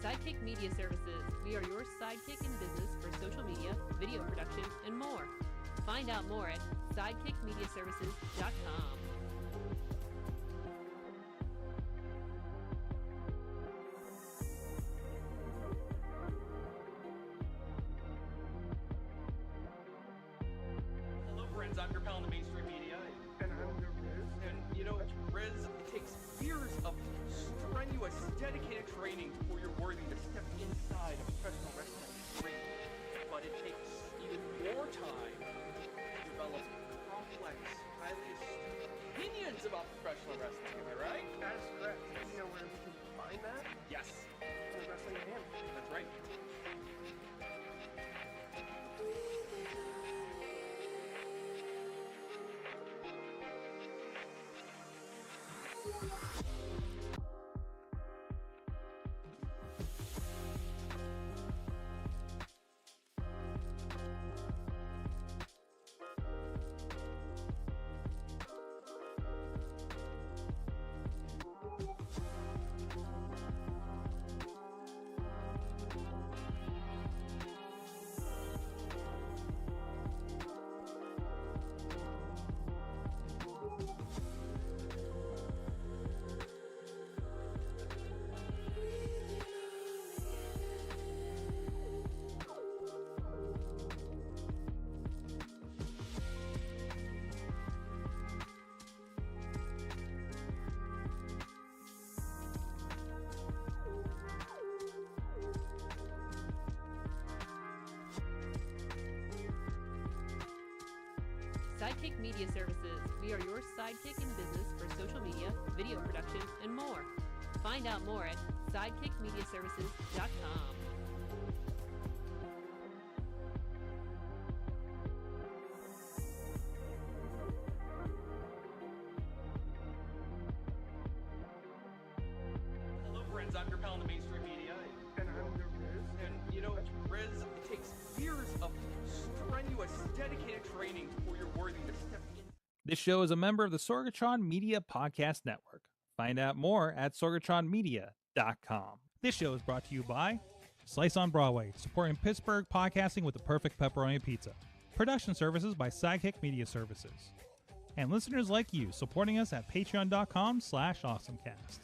Sidekick Media Services. We are your sidekick in business for social media, video production, and more. Find out more at sidekickmediaservices.com. Hello, friends. I'm your pal in the mainstream media. And I'm your Riz. And, you know, Riz, it takes years of strenuous, dedicated training before you're worthy to step inside a professional wrestling ring. But it takes even more time to develop complex, highly astute opinions about professional wrestling. Am I right? That is correct. You know where we can find that? Yes. In the Wrestling Mayhem. That's right. Sidekick Media Services. We are your sidekick in business for social media, video production, and more. Find out more at sidekickmediaservices.com. Hello, friends. I'm your pal in the mainstream media. And I'm your Riz. And, you know, Riz, it takes years of strenuous, dedicated training before you're worthy to step in. This show is a member of the Sorgatron Media Podcast Network. Find out more at sorgatronmedia.com. This show is brought to you by Slice on Broadway, supporting Pittsburgh podcasting with the perfect pepperoni pizza. Production services by Sidekick Media Services. And listeners like you supporting us at patreon.com/AwesomeCast.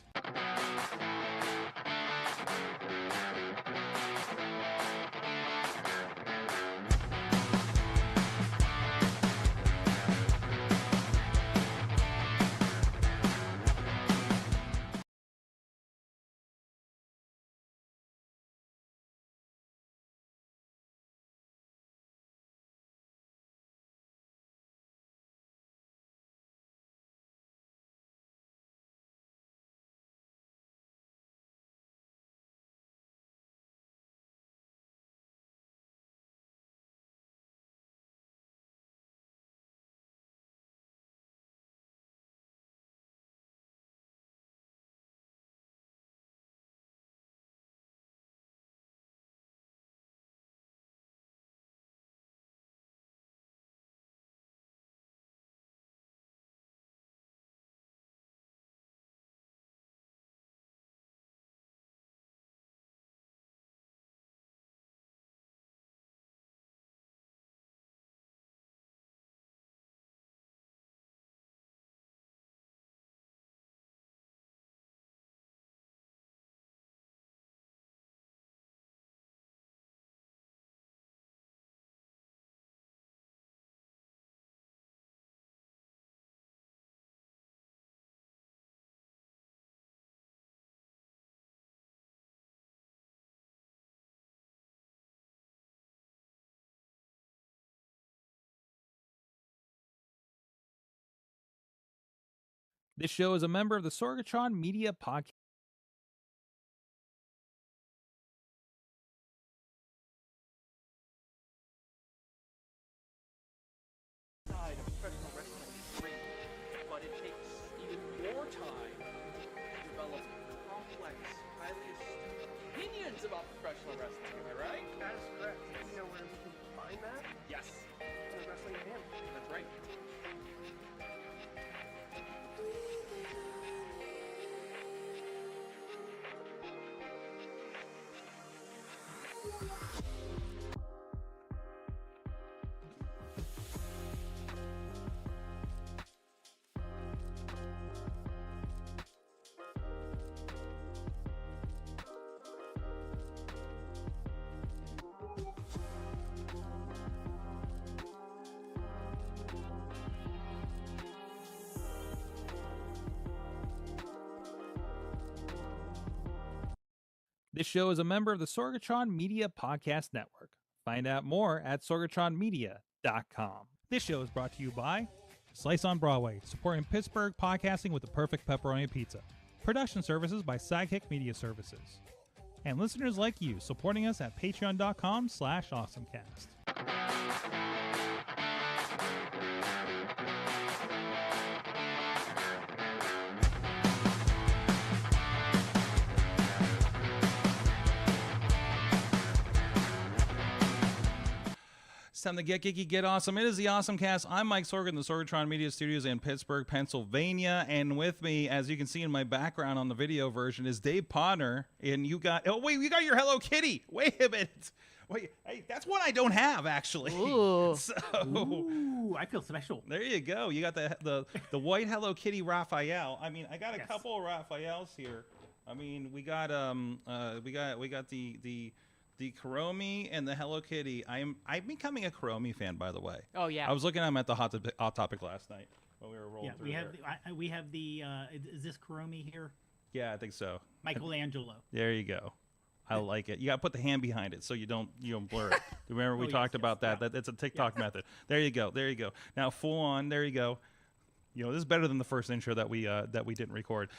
This show is a member of the Sorgatron Media Podcast. Inside a professional wrestling ring. But it takes even more time to develop complex, highly astute opinions about professional wrestling. Am I right? That is correct. You know where we can find that? Yes. In the Wrestling Mayhem. That's right. This show is a member of the Sorgatron Media Podcast Network. Find out more at sorgatronmedia.com. This show is brought to you by Slice on Broadway, supporting Pittsburgh podcasting with the perfect pepperoni pizza. Production services by Sidekick Media Services. And listeners like you, supporting us at patreon.com/AwesomeCast. It's time to get geeky, get awesome. It is the AwesomeCast. I'm Mike Sorgan, the Sorgatron Media Studios in Pittsburgh, Pennsylvania. And with me, as you can see in my background on the video version, is Dave Potter. And you got, oh, wait, you got your Hello Kitty. Wait a minute. Wait, hey, that's one I don't have, actually. Ooh. So, Ooh, I feel special. there you go. You got the white Hello Kitty Raphael. I mean, I got a couple of Raphaels here. I mean, we got the Kuromi and the Hello Kitty. I'm becoming a Kuromi fan, by the way. Oh yeah. I was looking at them at the Hot Topic last night when we were rolling through. We have the is this Kuromi here? Yeah, I think so. Michelangelo. There you go. I like it. You got to put the hand behind it so you don't blur it. Remember we talked about that. It's a TikTok method. There you go. There you go. Now full on. There you go. You know, this is better than the first intro that we didn't record.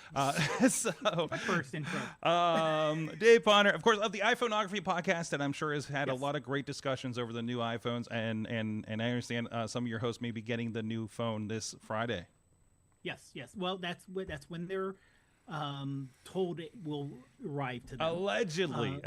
So First intro. Dave Potter, of course, of the iPhoneography podcast that I'm sure has had a lot of great discussions over the new iPhones, and I understand some of your hosts may be getting the new phone this Friday. Yes. Well, that's when they're told it will arrive to them. Allegedly,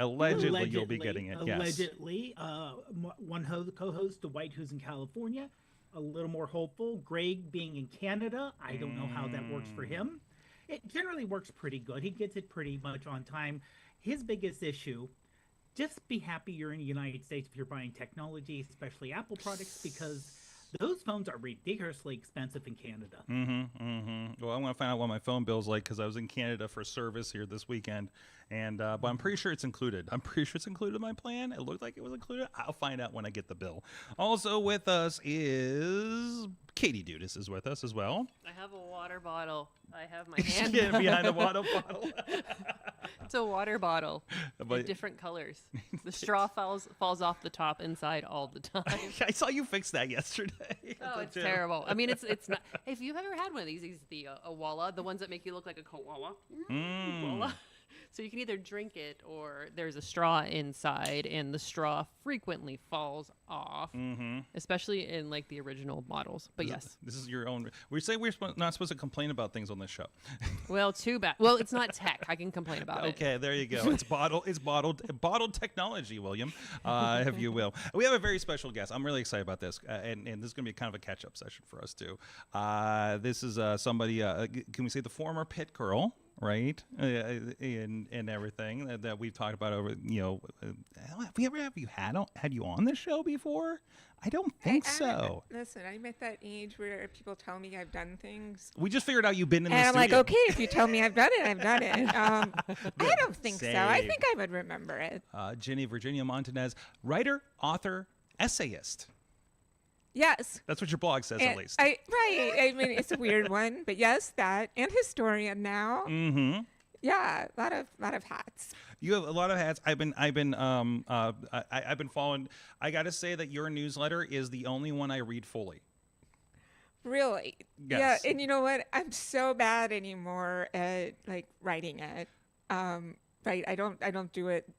you'll be getting it. Allegedly, one co-host, Dwight, who's in California, a little more hopeful. Greg, being in Canada, I don't know how that works for him. It generally works pretty good. He gets it pretty much on time. His biggest issue, just be happy you're in the United States if you're buying technology, especially Apple products, because those phones are ridiculously expensive in Canada. Well, I want to find out what my phone bill's like because I was in Canada for service here this weekend, and but I'm pretty sure it's included. I'm pretty sure it's included in my plan. It looked like it was included. I'll find out when I get the bill. Also with us is Katie Dudas is with us as well. I have a water bottle. I have my hand behind the water bottle. It's a water bottle But- in different colors. The straw falls off the top inside all the time. I saw you fix that yesterday. Oh, it's terrible. I mean, it's not. If you've ever had one of these the Awala, the ones that make you look like a koala. Koala. So you can either drink it or there's a straw inside, and the straw frequently falls off, especially in like the original models. But yes, this is your own. We say we're not supposed to complain about things on this show. Well, too bad. Well, it's not tech. I can complain about it. Okay, there you go. It's bottled technology, William, if you will. We have a very special guest. I'm really excited about this, and this is going to be kind of a catch-up session for us too. This is somebody. Can we say the former Pit girl? Right, and everything that we've talked about over. Have you had you on this show before? I don't think so. Listen, I'm at that age where people tell me I've done things. We just figured out you've been in the and I'm studio. like, okay, if you tell me I've done it, I've done it. I don't think so. I Same. think I would remember it. Virginia Montanez, writer, author, essayist. Yes. That's what your blog says, at least. Right. I mean, it's a weird one, but yes, that and historian now. Mm-hmm. Yeah, a lot of hats. You have a lot of hats. I've been following. I got to say that your newsletter is the only one I read fully. Really? Yes. Yeah, and you know what? I'm so bad anymore at like writing it. Right. I don't do it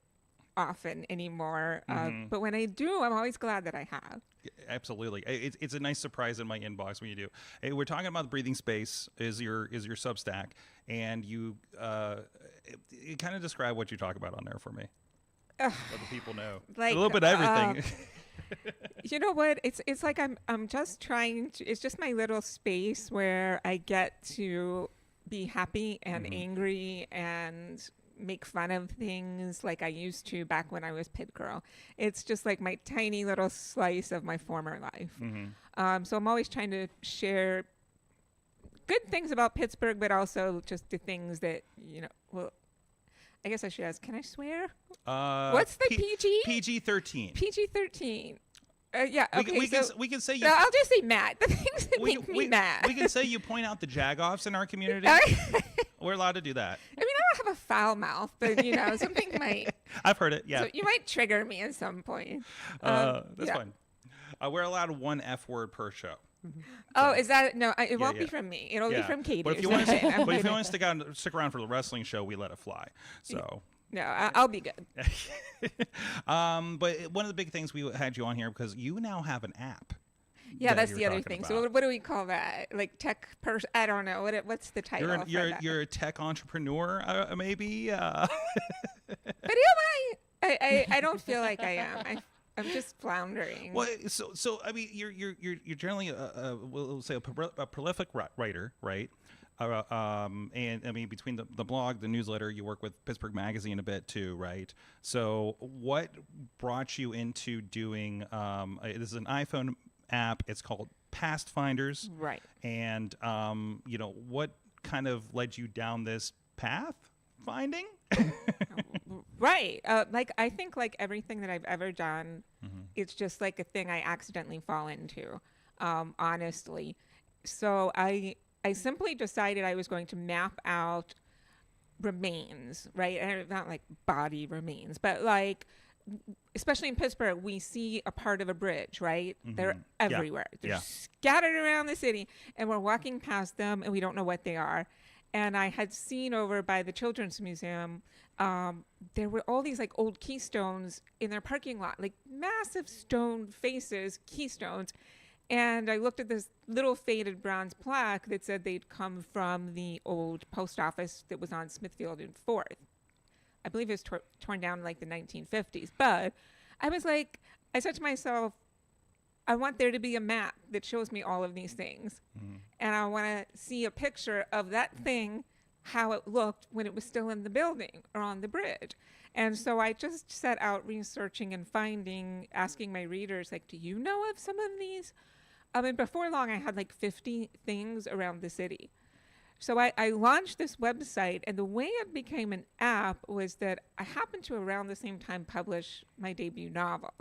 often anymore. But when I do, I'm always glad that I have. Absolutely, it's a nice surprise in my inbox when you do. Hey, we're talking about breathing space is your Substack, and you kind of describe what you talk about on there for me. Let the people know Like, a little bit of everything. You know what? It's like I'm just trying to. It's just my little space where I get to be happy and angry and make fun of things like I used to back when I was Pit Girl. It's just like my tiny little slice of my former life. So I'm always trying to share good things about Pittsburgh, but also just the things that, well, I guess I should ask, can I swear? What's the PG? PG-13. PG-13. Yeah, okay. We can say you. No, I'll just say mad. The things that make me mad. We can say you point out the jagoffs in our community. We're allowed to do that. I mean, I don't have a foul mouth, but something might. I've heard it. Yeah. So you might trigger me at some point. That's fine. We're allowed one F word per show. Oh, is that no? It won't be from me. It'll be from Katie. But if you want to stick around for the wrestling show, we let it fly. So. No, I'll be good. But one of the big things we had you on here because you now have an app. Yeah, that's the other thing. About. So what do we call that? Like tech person? I don't know. What's the title? You're a tech entrepreneur, maybe. But I don't feel like I am. I'm just floundering. Well, so I mean, you're generally we'll say a prolific writer, right? And I mean, between the blog, the newsletter, you work with Pittsburgh Magazine a bit too, right? So what brought you into doing, this is an iPhone app. It's called Past Finders. Right. And, what kind of led you down this path finding? Right. I think like everything that I've ever done, it's just like a thing I accidentally fall into, honestly. So I simply decided I was going to map out remains, right? And not like body remains, but like, especially in Pittsburgh, we see a part of a bridge, right? They're everywhere. They're scattered around the city, and we're walking past them, and we don't know what they are. And I had seen over by the Children's Museum, there were all these like old keystones in their parking lot, like massive stone faces, keystones. And I looked at this little faded bronze plaque that said they'd come from the old post office that was on Smithfield and 4th. I believe it was torn down in like the 1950s. But I was like, I said to myself, I want there to be a map that shows me all of these things. And I want to see a picture of that thing, how it looked when it was still in the building or on the bridge. And so I just set out researching and finding, asking my readers, like, do you know of some of these? I mean, before long, I had like 50 things around the city. So I launched this website, and the way it became an app was that I happened to around the same time publish my debut novel.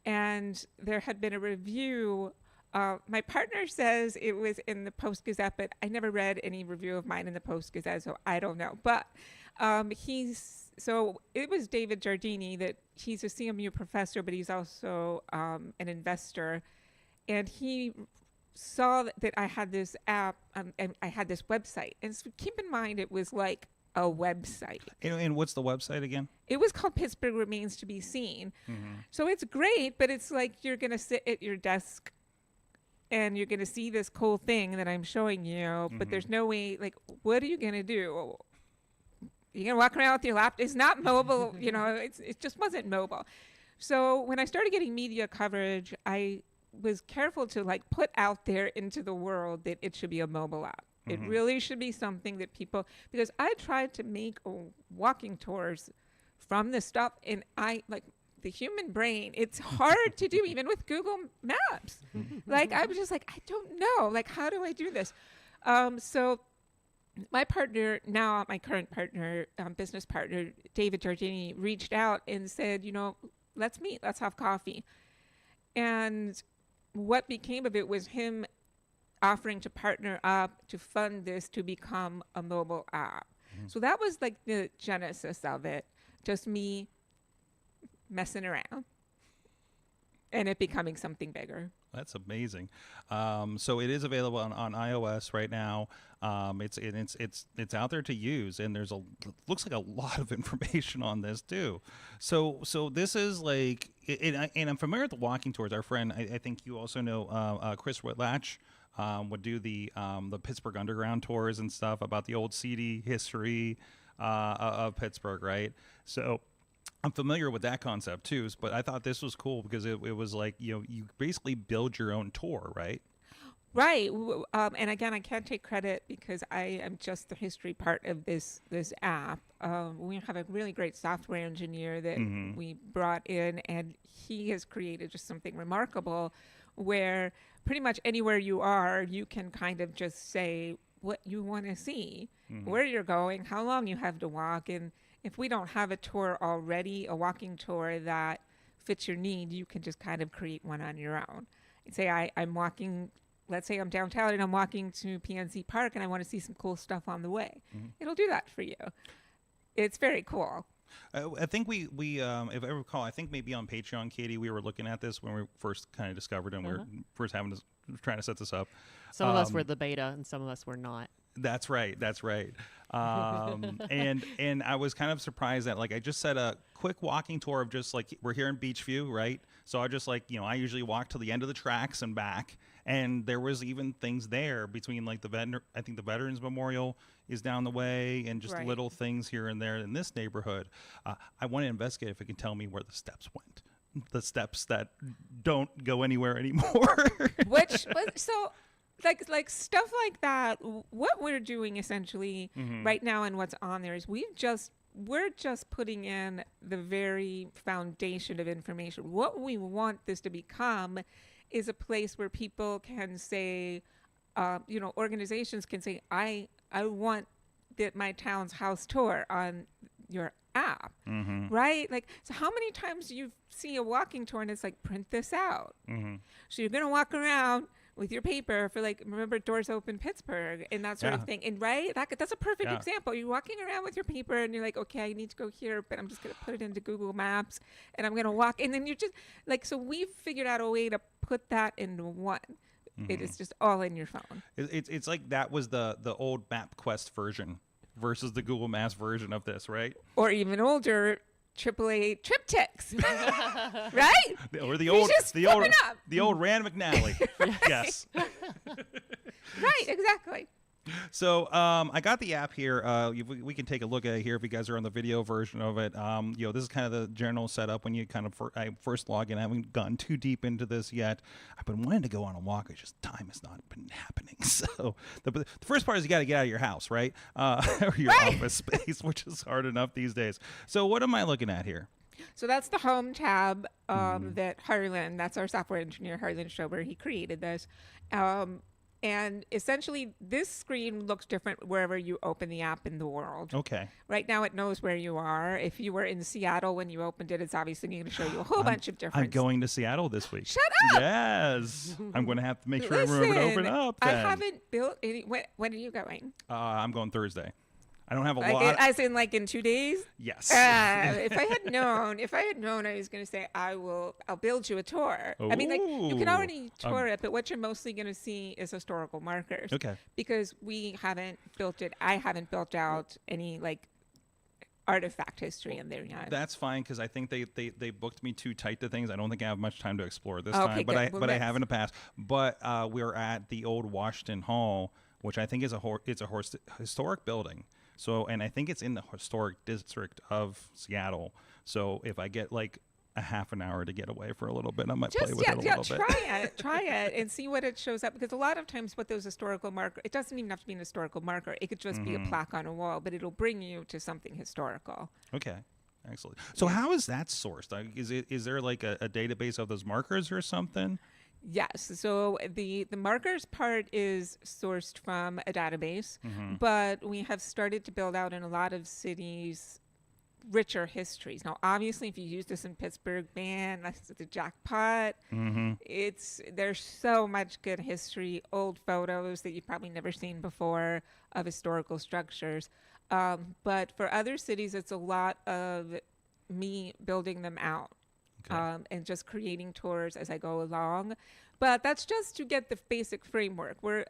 And there had been a review. My partner says it was in the Post-Gazette, but I never read any review of mine in the Post-Gazette, so I don't know. But so it was David Giardini, that he's a CMU professor, but he's also an investor. And he saw that I had this app and I had this website. And so keep in mind, it was like a website. And what's the website again? It was called Pittsburgh Remains to Be Seen. So it's great, but it's like you're going to sit at your desk and you're going to see this cool thing that I'm showing you, but there's no way, like, what are you going to do? You're going to walk around with your laptop. It's not mobile, it just wasn't mobile. So when I started getting media coverage, I was careful to like put out there into the world that it should be a mobile app. It really should be something that people, because I tried to make walking tours from the stuff, and I like the human brain, it's hard to do even with Google Maps. Like I was just like, I don't know, like how do I do this? So my partner, now my current partner, business partner, David Giardini, reached out and said, let's meet, let's have coffee. And what became of it was him offering to partner up to fund this to become a mobile app. So that was like the genesis of it, just me messing around and it becoming something bigger. That's amazing. So it is available on iOS right now. It's out there to use, and looks like a lot of information on this too. So this is like, and I'm familiar with the walking tours. Our friend, I think you also know, Chris Whitlatch, would do the Pittsburgh Underground tours and stuff about the old seedy history of Pittsburgh, right? So I'm familiar with that concept too, but I thought this was cool because it was like, you basically build your own tour, right? Right. And again, I can't take credit because I am just the history part of this app. We have a really great software engineer that we brought in, and he has created just something remarkable where pretty much anywhere you are, you can kind of just say what you want to see, where you're going, how long you have to walk. And if we don't have a tour already, a walking tour that fits your need, you can just kind of create one on your own. And say, I'm walking. Let's say I'm downtown and I'm walking to PNC Park and I want to see some cool stuff on the way. It'll do that for you. It's very cool. I think we if I recall, I think maybe on Patreon, Katie, we were looking at this when we first kind of discovered and we were first trying to set this up. Some of us were the beta and some of us were not. That's right. And I was kind of surprised that, like, I just said a quick walking tour of just like, we're here in Beachview, right? So I just like, I usually walk to the end of the tracks and back. And there was even things there between like I think the Veterans Memorial is down the way and just little things here and there in this neighborhood. I want to investigate if it can tell me where the steps went. The steps that don't go anywhere anymore. So like stuff like that, what we're doing essentially right now and what's on there is we're just putting in the very foundation of information. What we want this to become is a place where people can say, organizations can say, I want my town's house tour on your app, right? Like, so how many times do you see a walking tour and it's like, print this out? So you're going to walk around with your paper for, like, remember Doors Open Pittsburgh and that sort of thing. And right, that's a perfect example. You're walking around with your paper and you're like, okay, I need to go here, but I'm just going to put it into Google Maps and I'm going to walk. And then you're just like, so we've figured out a way to put that into one. It is just all in your phone. It's like that was the old MapQuest version versus the Google Maps version of this, right? Or even older, AAA triptychs, right? Or the old Rand McNally. Yes. Right, exactly. So I got the app here. We can take a look at it here if you guys are on the video version of it. This is kind of the general setup when you kind of I first log in. I haven't gotten too deep into this yet. I've been wanting to go on a walk. It's just time has not been happening. So the first part is you got to get out of your house, right? Or your office space, which is hard enough these days. So what am I looking at here? So that's the home tab that Harlan, that's our software engineer, Harlan Schober, he created this. And essentially, this screen looks different wherever you open the app in the world. Okay. Right now, it knows where you are. If you were in Seattle when you opened it, it's obviously going to show you a whole bunch of different. I'm going to Seattle this week. Shut up! Yes. I'm going to have to make sure I remember to open up. I haven't built any. When are you going? I'm going Thursday. I don't have a lot. As in, like, in 2 days? Yes. If I had known, I was going to say I'll build you a tour. Ooh. I mean, like, you can already tour it, but what you're mostly going to see is historical markers. Okay. Because we haven't built it. I haven't built out any like artifact history in there yet. That's fine because I think they booked me too tight to things. I don't think I have much time to explore this time, but I have in the past. But we're at the old Washington Hall, which I think is a historic building. So, and I think it's in the historic district of Seattle. So if I get like a half an hour to get away for a little bit, I might play with it a little bit. Try it and see what it shows up. Because a lot of times what those historical markers, it doesn't even have to be an historical marker. It could just be a plaque on a wall, but it'll bring you to something historical. Okay. Excellent. So how is that sourced? Is there like a database of those markers or something? Yes. So the markers part is sourced from a database, but we have started to build out in a lot of cities richer histories. Now, obviously, if you use this in Pittsburgh, man, that's the jackpot. There's so much good history, old photos that you've probably never seen before of historical structures. But for other cities, it's a lot of me building them out. Okay. And just creating tours as I go along. But that's just to get the basic framework. We're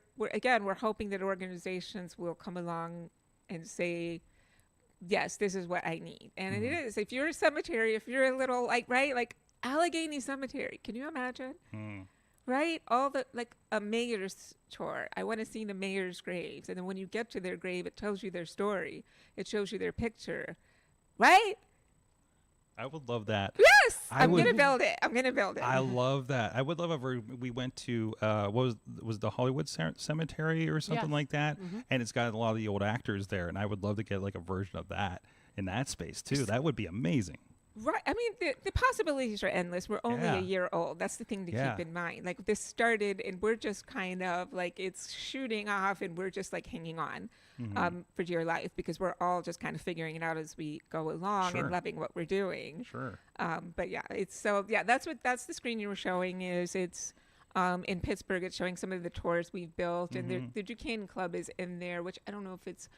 hoping that organizations will come along and say, yes, this is what I need. And it is. If you're a cemetery, if you're a little like Allegheny Cemetery, can you imagine? Right? All the, like a mayor's tour. I want to see the mayor's graves. And then when you get to their grave, it tells you their story. It shows you their picture. Right? I would love that. Yes, I I'm would- gonna build it. I'm gonna build it. I love that. I would love if we went to what was the Hollywood Cemetery or something Yes. like that, and it's got a lot of the old actors there, and I would love to get like a version of that in that space too. That would be amazing. Right. I mean, the possibilities are endless. We're only Yeah. a year old. That's the thing to Yeah. keep in mind. Like, this started, and we're just kind of like, it's shooting off, and we're just like hanging on for dear life, because we're all just kind of figuring it out as we go along Sure. and loving what we're doing. Sure. But yeah, that's the screen you were showing. It's in Pittsburgh. It's showing some of the tours we've built, and the Duquesne Club is in there, which I don't know if it's.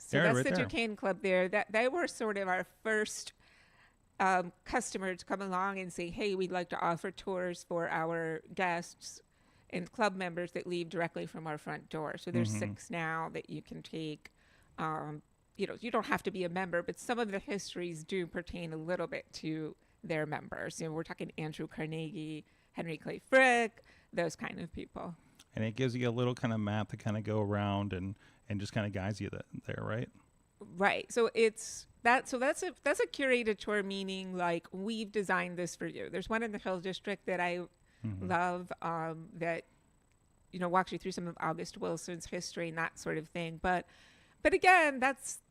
So There, that's right the there. Duquesne Club there. That they were sort of our first customer to come along and say, "Hey, we'd like to offer tours for our guests and club members that leave directly from our front door." So there's 6 now that you can take. You don't have to be a member, but some of the histories do pertain a little bit to their members. We're talking Andrew Carnegie, Henry Clay Frick, those kind of people. And it gives you a little kind of map to kind of go around and just kind of guides you there, right? Right. So that's a curated tour, meaning like we've designed this for you. There's one in the Hill District that I love that walks you through some of August Wilson's history and that sort of thing. But again,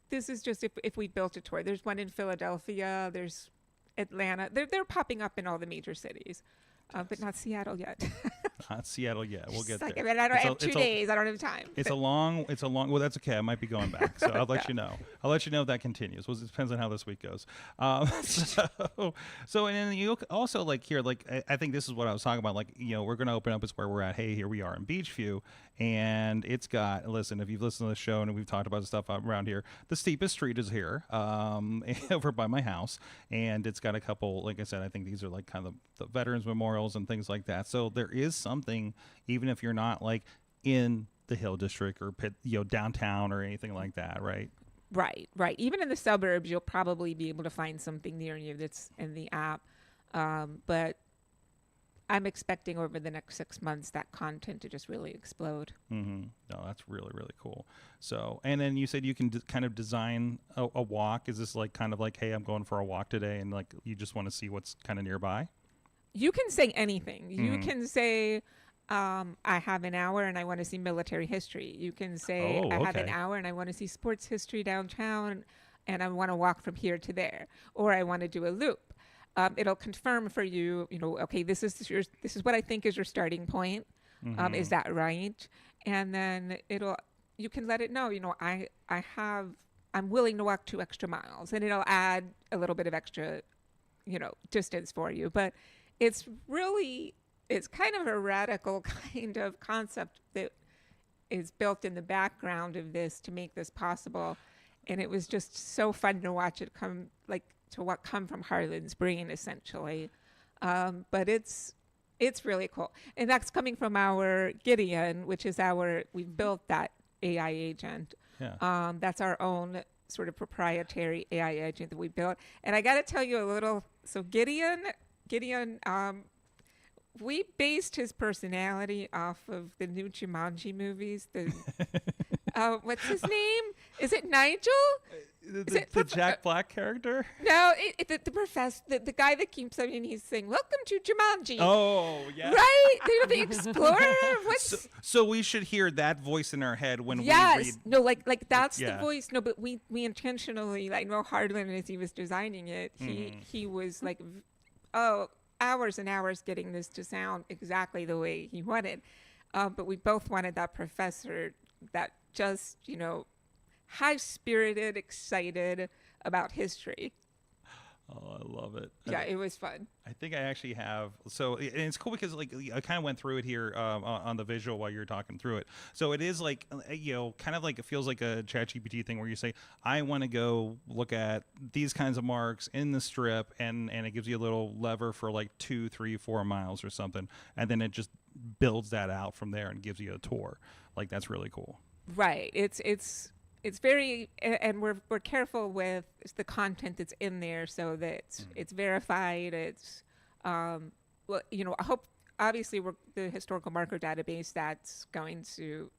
this is just if we built a tour. There's one in Philadelphia. There's Atlanta. They're popping up in all the major cities, but not Seattle yet. Not Seattle yet. We'll get Like, there. I don't It's a- have 2 it's a- days. I don't have time. It's a long. Well, that's okay. I might be going back, so I'll let you know. I'll let you know if that continues. Well, it depends on how this week goes. So and then you also like here, like I think this is what I was talking about. Like we're going to open up. It's where we're at. Hey, here we are in Beachview, and it's got. Listen, if you've listened to the show and we've talked about the stuff around here, the steepest street is here, over by my house, and it's got a couple. Like I said, I think these are like kind of the veterans memorials and things like that. So there is something, even if you're not like in the Hill District or downtown or anything like that, right? Right. Even in the suburbs, you'll probably be able to find something near you that's in the app. But I'm expecting over the next 6 months that content to just really explode. Mm-hmm. No, that's really, really cool. So, and then you said you can kind of design a walk. Is this like kind of like, hey, I'm going for a walk today, and like you just want to see what's kind of nearby? You can say anything. You can say, I have an hour and I want to see military history. You can say, I have an okay. hour and I want to see sports history downtown, and I want to walk from here to there, or I want to do a loop. It'll confirm for you, okay, this is what I think is your starting point. Is that right? And then you can let it know, I'm willing to walk 2 extra miles, and it'll add a little bit of extra, distance for you. But it's kind of a radical kind of concept that is built in the background of this to make this possible. And it was just so fun to watch it come from Harlan's brain, essentially. But it's really cool. And that's coming from our Gideon, which is we've built that AI agent. Yeah. That's our own sort of proprietary AI agent that we built. And I got to tell you a little, so Gideon, we based his personality off of the new Jumanji movies. What's his name? Is it Nigel? The Jack Black character? No, the professor, the guy that keeps he's saying, "Welcome to Jumanji." Oh, yeah. Right? The explorer. So we should hear that voice in our head when we Yes. read. No, like that's the Yeah. voice. No, but we intentionally, like, no, Hardland, as he was designing it, he was like, hours and hours getting this to sound exactly the way he wanted. But we both wanted that professor that just, high-spirited, excited about history. Oh, I love it. Yeah, it was fun. I think I actually have. So, and it's cool because like I kind of went through it here on the visual while you're talking through it. So it is like kind of like it feels like a ChatGPT thing where you say, I want to go look at these kinds of marks in the strip, and it gives you a little lever for like 2, 3, 4 miles or something, and then it just builds that out from there and gives you a tour. Like that's really cool. Right. It's very, and we're careful with the content that's in there so that it's verified. It's, I hope, obviously, the historical marker database, that's going to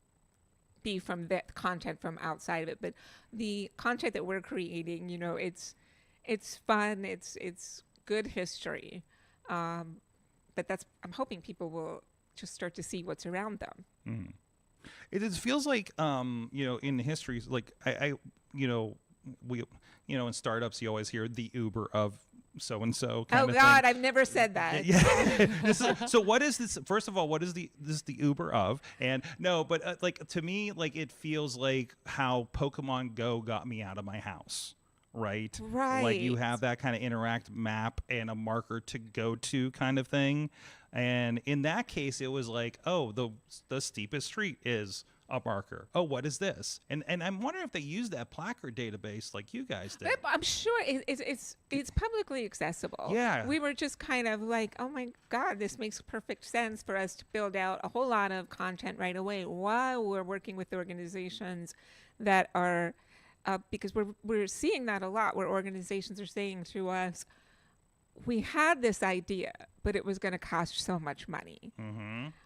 be from that content from outside of it. But the content that we're creating, It's fun. It's good history. But I'm hoping people will just start to see what's around them. Mm. It just feels like, in histories, like I we, in startups, you always hear the Uber of so and so. Oh God, I've never said that. Yeah. So what is this? First of all, what is the Uber of? And no, but like to me, like it feels like how Pokemon Go got me out of my house. Right. Like you have that kind of interact map and a marker to go to kind of thing. And in that case, it was like, oh, the steepest street is a marker. Oh, what is this? And I'm wondering if they use that placard database like you guys did. I'm sure it's publicly accessible. Yeah. We were just kind of like, oh my God, this makes perfect sense for us to build out a whole lot of content right away while we're working with organizations that are. Because we're seeing that a lot where organizations are saying to us, we had this idea, but it was going to cost so much money,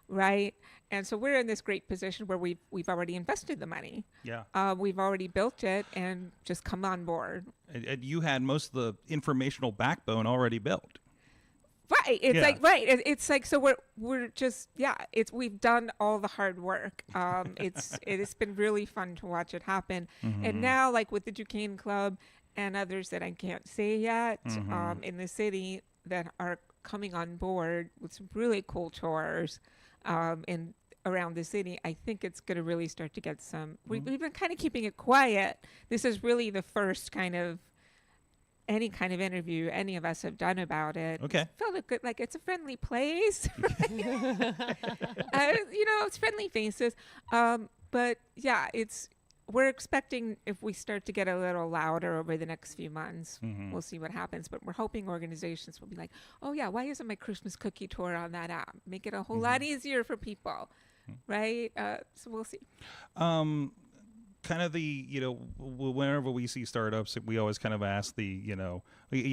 right? And so we're in this great position where we've already invested the money. Yeah. We've already built it and just come on board. And you had most of the informational backbone already built. Right. It's Yeah. like, right. It's like, so we're just, we've done all the hard work. It has been really fun to watch it happen. And now, like with the Duquesne Club and others that I can't say yet, in the city that are coming on board with some really cool tours, and around the city, I think it's going to really start to get some, we've been kind of keeping it quiet. This is really the first kind of, any kind of interview any of us have done about it. Okay. It felt good, like it's a friendly place. It's friendly faces. But yeah, we're expecting if we start to get a little louder over the next few months, we'll see what happens. But we're hoping organizations will be like, oh yeah, why isn't my Christmas cookie tour on that app? Make it a whole lot easier for people, right? So we'll see. Kind of whenever we see startups, we always kind of ask you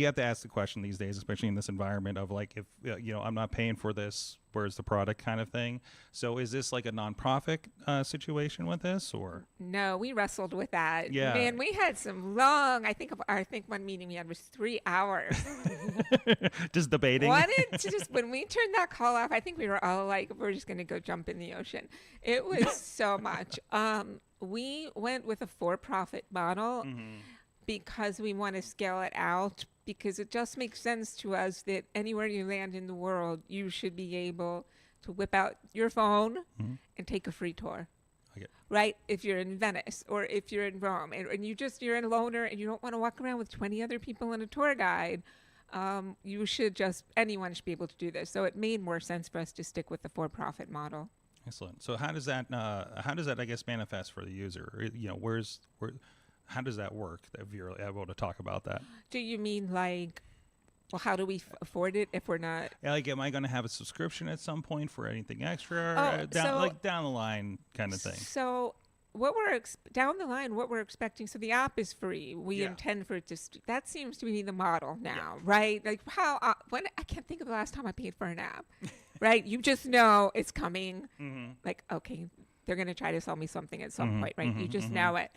have to ask the question these days, especially in this environment of like, if, I'm not paying for this, where's the product kind of thing. So is this like a nonprofit situation with this or? No, we wrestled with that. Yeah. Man, we had some long, I think one meeting we had was 3 hours. Just debating. When we turned that call off, I think we were all like, we're just going to go jump in the ocean. It was so much. We went with a for-profit model because we want to scale it out, because it just makes sense to us that anywhere you land in the world, you should be able to whip out your phone and take a free tour. Okay. Right? If you're in Venice or if you're in Rome and you're a loner and you don't want to walk around with 20 other people and a tour guide, anyone should be able to do this. So it made more sense for us to stick with the for-profit model. Excellent. So how does that I guess manifest for the user? How does that work? If you're able to talk about that. Do you mean like, well, how do we afford it if we're not? Yeah, like, am I going to have a subscription at some point for anything extra? Down the line kind of thing. So what we're down the line, what we're expecting. So the app is free. We intend for it to. That seems to be the model now, right? Like I can't think of the last time I paid for an app. Right? You just know it's coming. Like, okay, they're going to try to sell me something at some point, right? You just know it.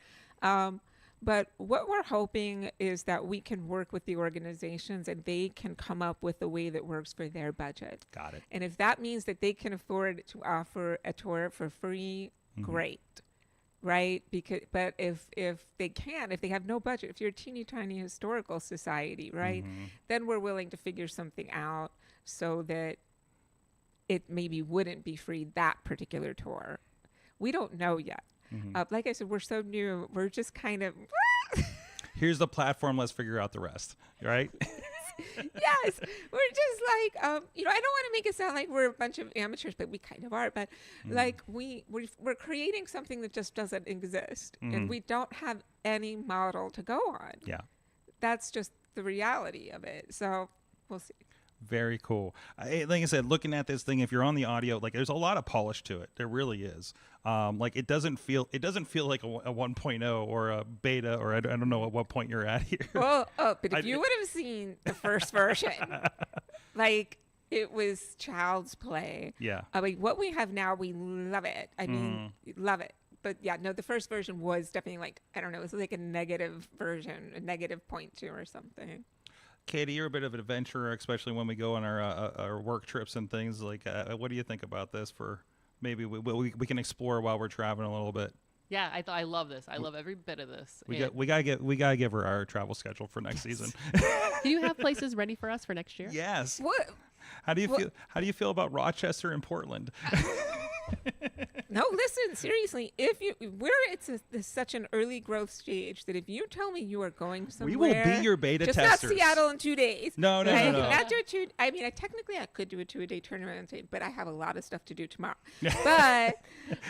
But what we're hoping is that we can work with the organizations and they can come up with a way that works for their budget. Got it. And if that means that they can afford to offer a tour for free, great. Right? But if they can't, if they have no budget, if you're a teeny tiny historical society, right, then we're willing to figure something out so that it maybe wouldn't be free, that particular tour. We don't know yet. Like I said, we're so new. We're just kind of... Here's the platform. Let's figure out the rest. Right? Yes. We're just like, I don't want to make it sound like we're a bunch of amateurs, but we kind of are. But like we're creating something that just doesn't exist. And we don't have any model to go on. Yeah. That's just the reality of it. So we'll see. Very cool. Like I said, looking at this thing, if you're on the audio, like there's a lot of polish to it. There really is. Like it doesn't feel like a 1.0 or a beta, or I don't know at what point you're at here. Well, but if you would have seen the first version, like it was child's play. Yeah. I mean, what we have now, we love it. I mean, love it. but yeah, no, the first version was definitely like, I don't know, it was like a negative version, a negative 0.2 or something. Katie, you're a bit of an adventurer, especially when we go on our work trips and things. Like, what do you think about this? For maybe we can explore while we're traveling a little bit. Yeah, I love this. I love every bit of this. We gotta give her our travel schedule for next season. Do you have places ready for us for next year? Yes. What? How do you feel about Rochester and Portland? No, listen, seriously, it's such an early growth stage that if you tell me you are going somewhere, We will be your beta just testers. not Seattle in 2 days. No. Not do it I mean, technically I could do a 2-a-day tournament, but I have a lot of stuff to do tomorrow. But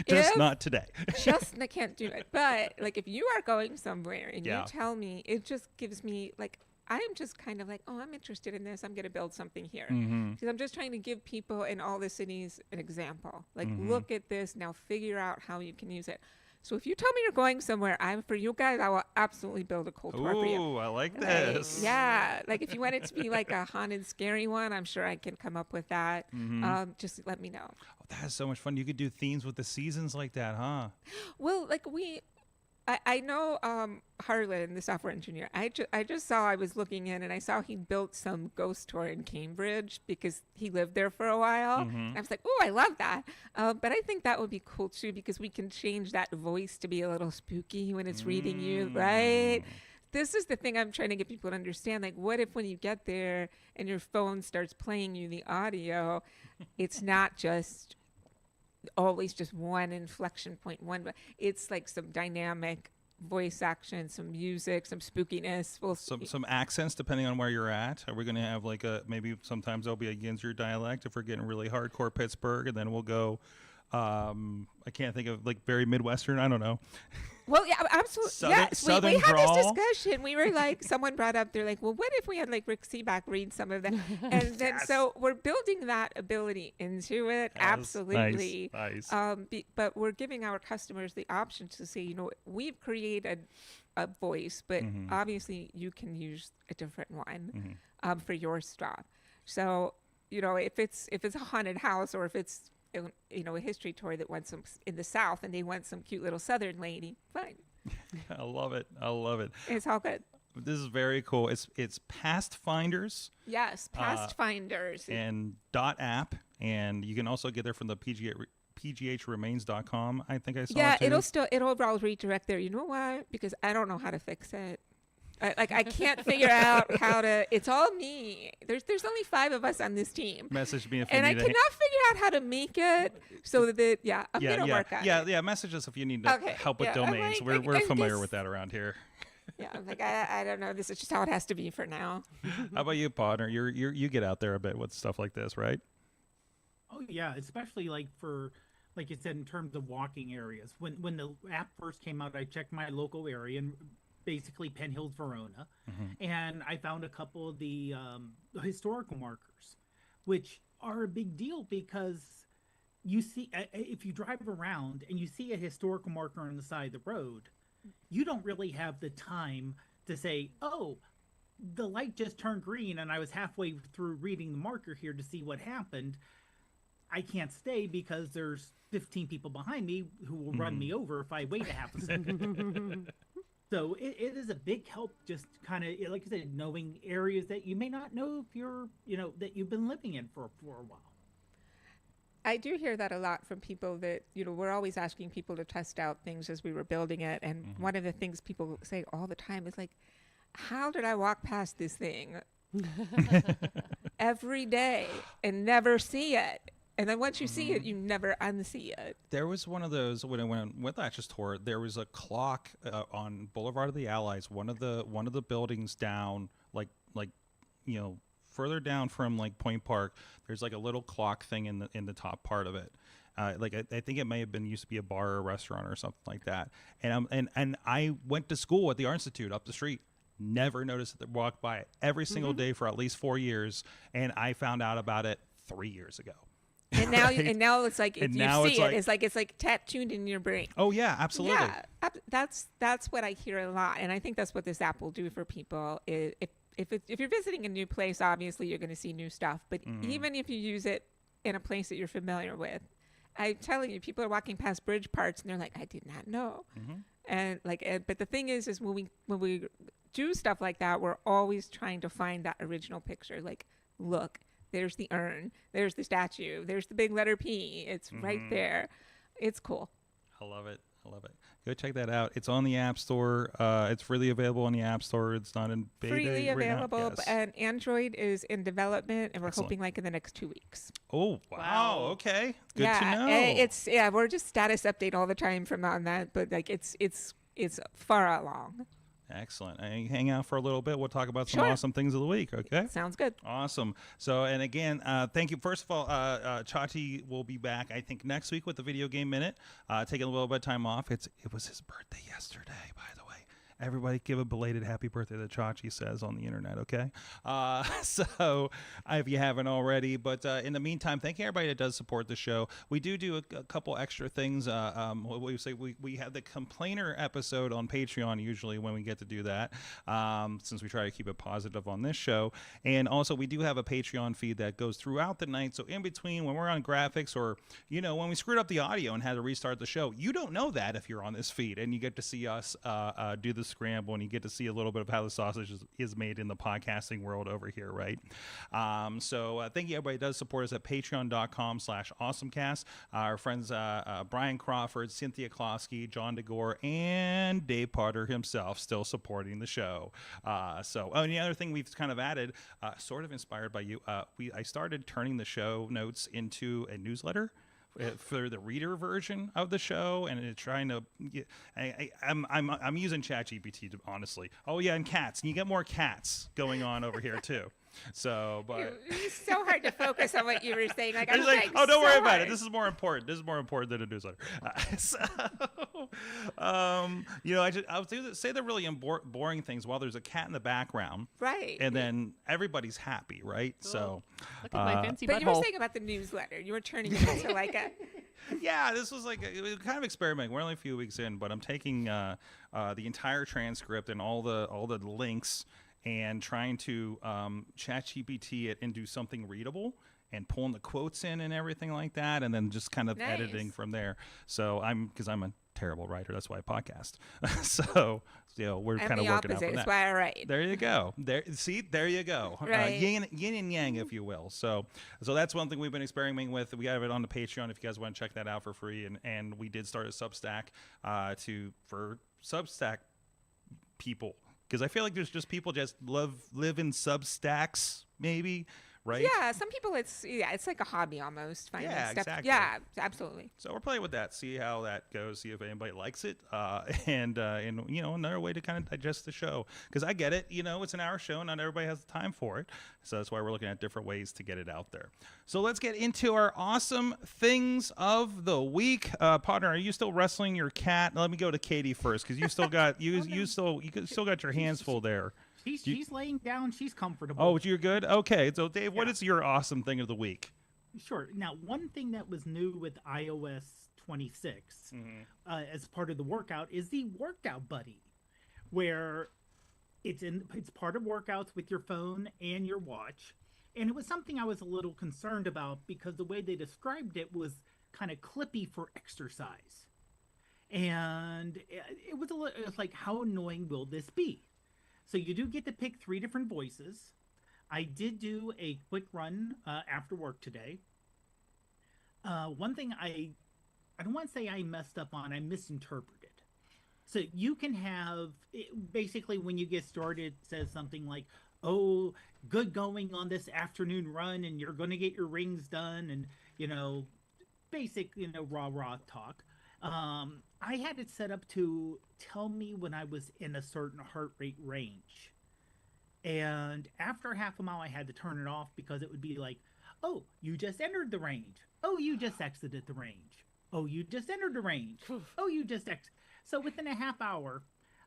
Just not today. I can't do it. But like, if you are going somewhere and you tell me, it just gives me like, I'm just kind of like, oh, I'm interested in this. I'm going to build something here. Because I'm just trying to give people in all the cities an example. Like, look at this. Now figure out how you can use it. So if you tell me you're going somewhere, for you guys, I will absolutely build a cold tour for you. Ooh, I like Like, this. yeah. Like, if you want it to be like a haunted, scary one, I'm sure I can come up with that. Just let me know. Oh, that is so much fun. You could do themes with the seasons like that, huh? Well, like I know Harlan, the software engineer. I just saw, I was looking in and I saw he built some ghost tour in Cambridge because he lived there for a while. And I was like, oh, I love that. But I think that would be cool too, because we can change that voice to be a little spooky when it's reading you, right? This is the thing I'm trying to get people to understand. Like, what if when you get there and your phone starts playing you the audio, it's not just always just one inflection point, it's like some dynamic voice action, some music, some spookiness. Some accents depending on where you're at. Are we going to have like maybe sometimes there'll be a Ginzer dialect if we're getting really hardcore Pittsburgh, and then we'll go I can't think of, like, very Midwestern. I don't know. Well, yeah, absolutely. Southern we had drawl. this discussion. We were like, someone brought up, they're like, well, what if we had like Rick Seaback read some of that? And then so we're building that ability into it. Absolutely. Nice. But we're giving our customers the option to say, we've created a voice, but obviously you can use a different one for your stop. So, if it's a haunted house, or if it's a history tour that wants some in the South and they want some cute little Southern lady, fine. I love it. It's all good. This is very cool. It's Past Finders. Yes, Past Finders. And .app, and you can also get there from the pghremains.com. I think I saw. Yeah, it too. it'll redirect there. You know why? Because I don't know how to fix it. I can't figure out how to. It's all me. There's only 5 of us on this team. Message me if and you I need cannot figure out how to make it so that I'm gonna work on it. Yeah. Message us if you need help with I'm domains. like, We're familiar with that around here. Yeah, I'm like, I don't know. This is just how it has to be for now. How about you, partner? You get out there a bit with stuff like this, right? Oh yeah, especially like you said, in terms of walking areas. When the app first came out, I checked my local area and basically Penn Hills, Verona, and I found a couple of the historical markers, which are a big deal because you see, if you drive around and you see a historical marker on the side of the road, you don't really have the time to say, oh, the light just turned green and I was halfway through reading the marker here to see what happened. I can't stay because there's 15 people behind me who will run me over if I wait a half a second. So it is a big help, just kind of, like I said, knowing areas that you may not know if you're, that you've been living in for a while. I do hear that a lot from people that, we're always asking people to test out things as we were building it. And one of the things people say all the time is like, how did I walk past this thing every day and never see it? And then once you see it, you never unsee it. There was one of those when I went with Atch's tour. There was a clock on Boulevard of the Allies. One of the buildings down, like further down from like Point Park. There's like a little clock thing in the top part of it. I think it may have been used to be a bar or a restaurant or something like that. And I went to school at the Art Institute up the street. Never noticed it. Walked by it every single day for at least 4 years, and I found out about it 3 years ago. And now, and now it's like if you see it, like, it's like tattooed in your brain. Oh yeah, absolutely. Yeah, that's what I hear a lot, and I think that's what this app will do for people. If you're visiting a new place, obviously you're going to see new stuff. But even if you use it in a place that you're familiar with, I'm telling you, people are walking past bridge parts and they're like, I did not know. And but the thing is when we do stuff like that, we're always trying to find that original picture. Like, look, there's the urn, there's the statue, there's the big letter P. It's right there. It's cool. I love it. I love it. Go check that out. It's on the App Store. It's freely available on the App Store. It's not in beta Freely right now. available, Yes. and Android is in development, and we're Excellent. hoping like in the next 2 weeks. Oh, wow. Okay. Good yeah, to know. It's we're just status update all the time from on that, but like it's far along. Excellent. Hang out for a little bit. We'll talk about some Sure. awesome things of the week. Okay. Sounds good. Awesome. So, and again, thank you. First of all, Chachi will be back, I think, next week with the Video Game Minute. Taking a little bit of time off. It was his birthday yesterday, by the way. Everybody give a belated happy birthday that Chachi says on the internet, okay? So, if you haven't already. But in the meantime, thank you everybody that does support the show. We do a couple extra things. We have the complainer episode on Patreon usually when we get to do that, since we try to keep it positive on this show. And also, we do have a Patreon feed that goes throughout the night. So, in between, when we're on graphics or, when we screwed up the audio and had to restart the show, you don't know that if you're on this feed. And you get to see us do the scramble, and you get to see a little bit of how the sausage is made in the podcasting world over here, right? So thank you everybody does support us at patreon.com/awesomecast. Our friends Brian Crawford, Cynthia Klosky, John DeGore, and Dave Potter himself still supporting the show. And the other thing we've kind of added, sort of inspired by you, I started turning the show notes into a newsletter for the reader version of the show, and trying to. I'm using ChatGPT honestly. Oh yeah, and cats. And you get more cats going on over here too. So, but It's so hard to focus on what you were saying. Like, it's like, oh, don't worry about it. This is more important. This is more important than a newsletter. I'll say the really boring things while there's a cat in the background, right? And then everybody's happy, right? So, Look at my fancy But you were butthole. saying about the newsletter. You were turning it into like a. yeah, this was it was kind of experimenting. We're only a few weeks in, but I'm taking the entire transcript and all the links and trying to ChatGPT it into something readable and pulling the quotes in and everything like that, and then just kind of Nice. editing from there. So because I'm a terrible writer, that's why I podcast. So we're I'm kind of the working out opposite. from That's that. why I write. There you go. There you go. Right. Yin and yang, if you will. So that's one thing we've been experimenting with. We have it on the Patreon if you guys want to check that out for free. And we did start a Substack for Substack people, because I feel like there's just people just live in Substacks, maybe. Right? Yeah, some people it's like a hobby almost. Finding Yeah, stuff. exactly. Yeah, absolutely. So we're playing with that, see how that goes, see if anybody likes it, and another way to kind of digest the show, because I get it, it's an hour show, not everybody has the time for it, so that's why we're looking at different ways to get it out there. So let's get into our awesome things of the week. Partner, are you still wrestling your cat? Let me go to Katie first, because you still got you still got your hands full there. She's laying down. She's comfortable. Oh, you're good? Okay. So, Dave, what is your awesome thing of the week? Sure. Now, one thing that was new with iOS 26 as part of the workout is the Workout Buddy, where it's part of workouts with your phone and your watch. And it was something I was a little concerned about because the way they described it was kind of clippy for exercise. And it was like, how annoying will this be? So you do get to pick 3 different voices. I did do a quick run after work today. One thing I don't want to say I messed up on, I misinterpreted. So you can have, basically when you get started, it says something like, oh, good going on this afternoon run, and you're going to get your rings done, and, basic, rah-rah talk. I had it set up to tell me when I was in a certain heart rate range. And after half a mile, I had to turn it off because it would be like, oh, you just entered the range. Oh, you just exited the range. Oh, you just entered the range. Oh, you just So within a half hour,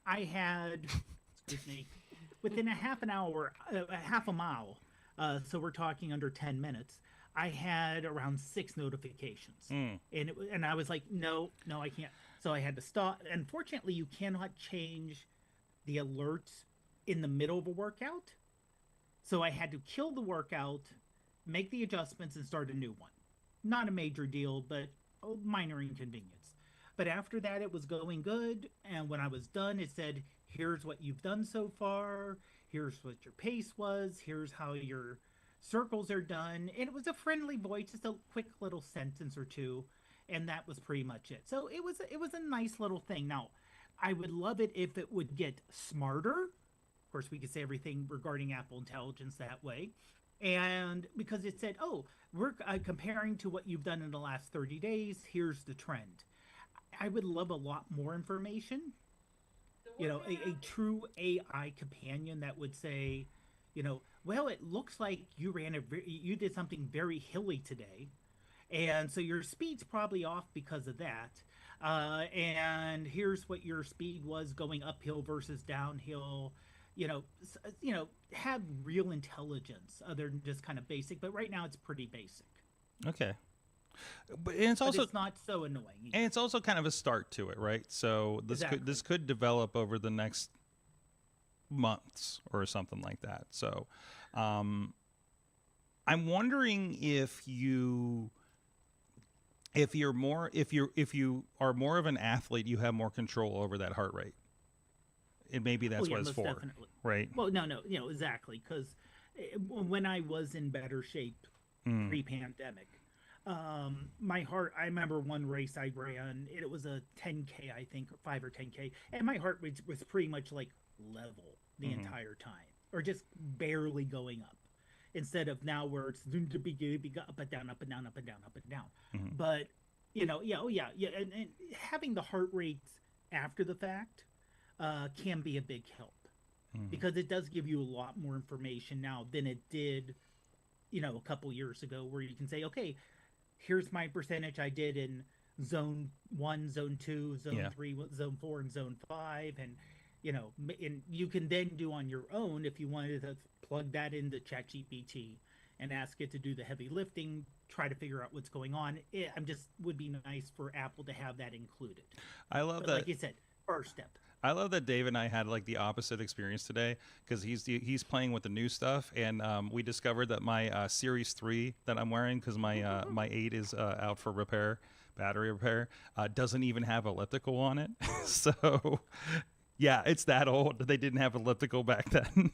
I had, within a half a mile, so we're talking under 10 minutes, I had around 6 notifications. And I was like, no, I can't. So I had to stop. Unfortunately, you cannot change the alerts in the middle of a workout. So I had to kill the workout, make the adjustments, and start a new one. Not a major deal, but a minor inconvenience. But after that, it was going good. And when I was done, it said, here's what you've done so far. Here's what your pace was. Here's how your circles are done. And it was a friendly voice, just a quick little sentence or two. And that was pretty much it. So it was a nice little thing. Now, I would love it if it would get smarter. Of course, we could say everything regarding Apple Intelligence that way. And because it said, oh, we're comparing to what you've done in the last 30 days, here's the trend. I would love a lot more information. You know, a true AI companion that would say, you know, well, it looks like you you did something very hilly today. And so your speed's probably off because of that. And here's what your speed was going uphill versus downhill. You know, have real intelligence other than just kind of basic. But right now it's pretty basic. Okay. But it's also it's not so annoying either. And it's also kind of a start to it, right? So this could develop over the next months or something like that. So I'm wondering if you are more of an athlete, you have more control over that heart rate. And maybe that's what it's for, definitely. Right? Well, no, you know, exactly, because when I was in better shape pre-pandemic, my heart, I remember one race I ran, it was a 10K, I think, 5 or 10K, and my heart rate was pretty much like level the entire time, or just barely going up, instead of now where it's to be up and down, up and down, up and down, up and down. But, you know, and having the heart rate after the fact can be a big help, because it does give you a lot more information now than it did, you know, a couple years ago, where you can say, okay, here's my percentage I did in zone 1, zone 2, zone 3, zone 4, and zone 5. And, you know, and you can then do on your own, if you wanted to plug that into ChatGPT and ask it to do the heavy lifting, try to figure out what's going on. It would be nice for Apple to have that included. I love that. Like you said, first step. I love that Dave and I had like the opposite experience today, because he's playing with the new stuff, and we discovered that my Series 3 that I'm wearing, because my 8 is out for repair, battery repair, doesn't even have elliptical on it. So yeah, it's that old. They didn't have elliptical back then.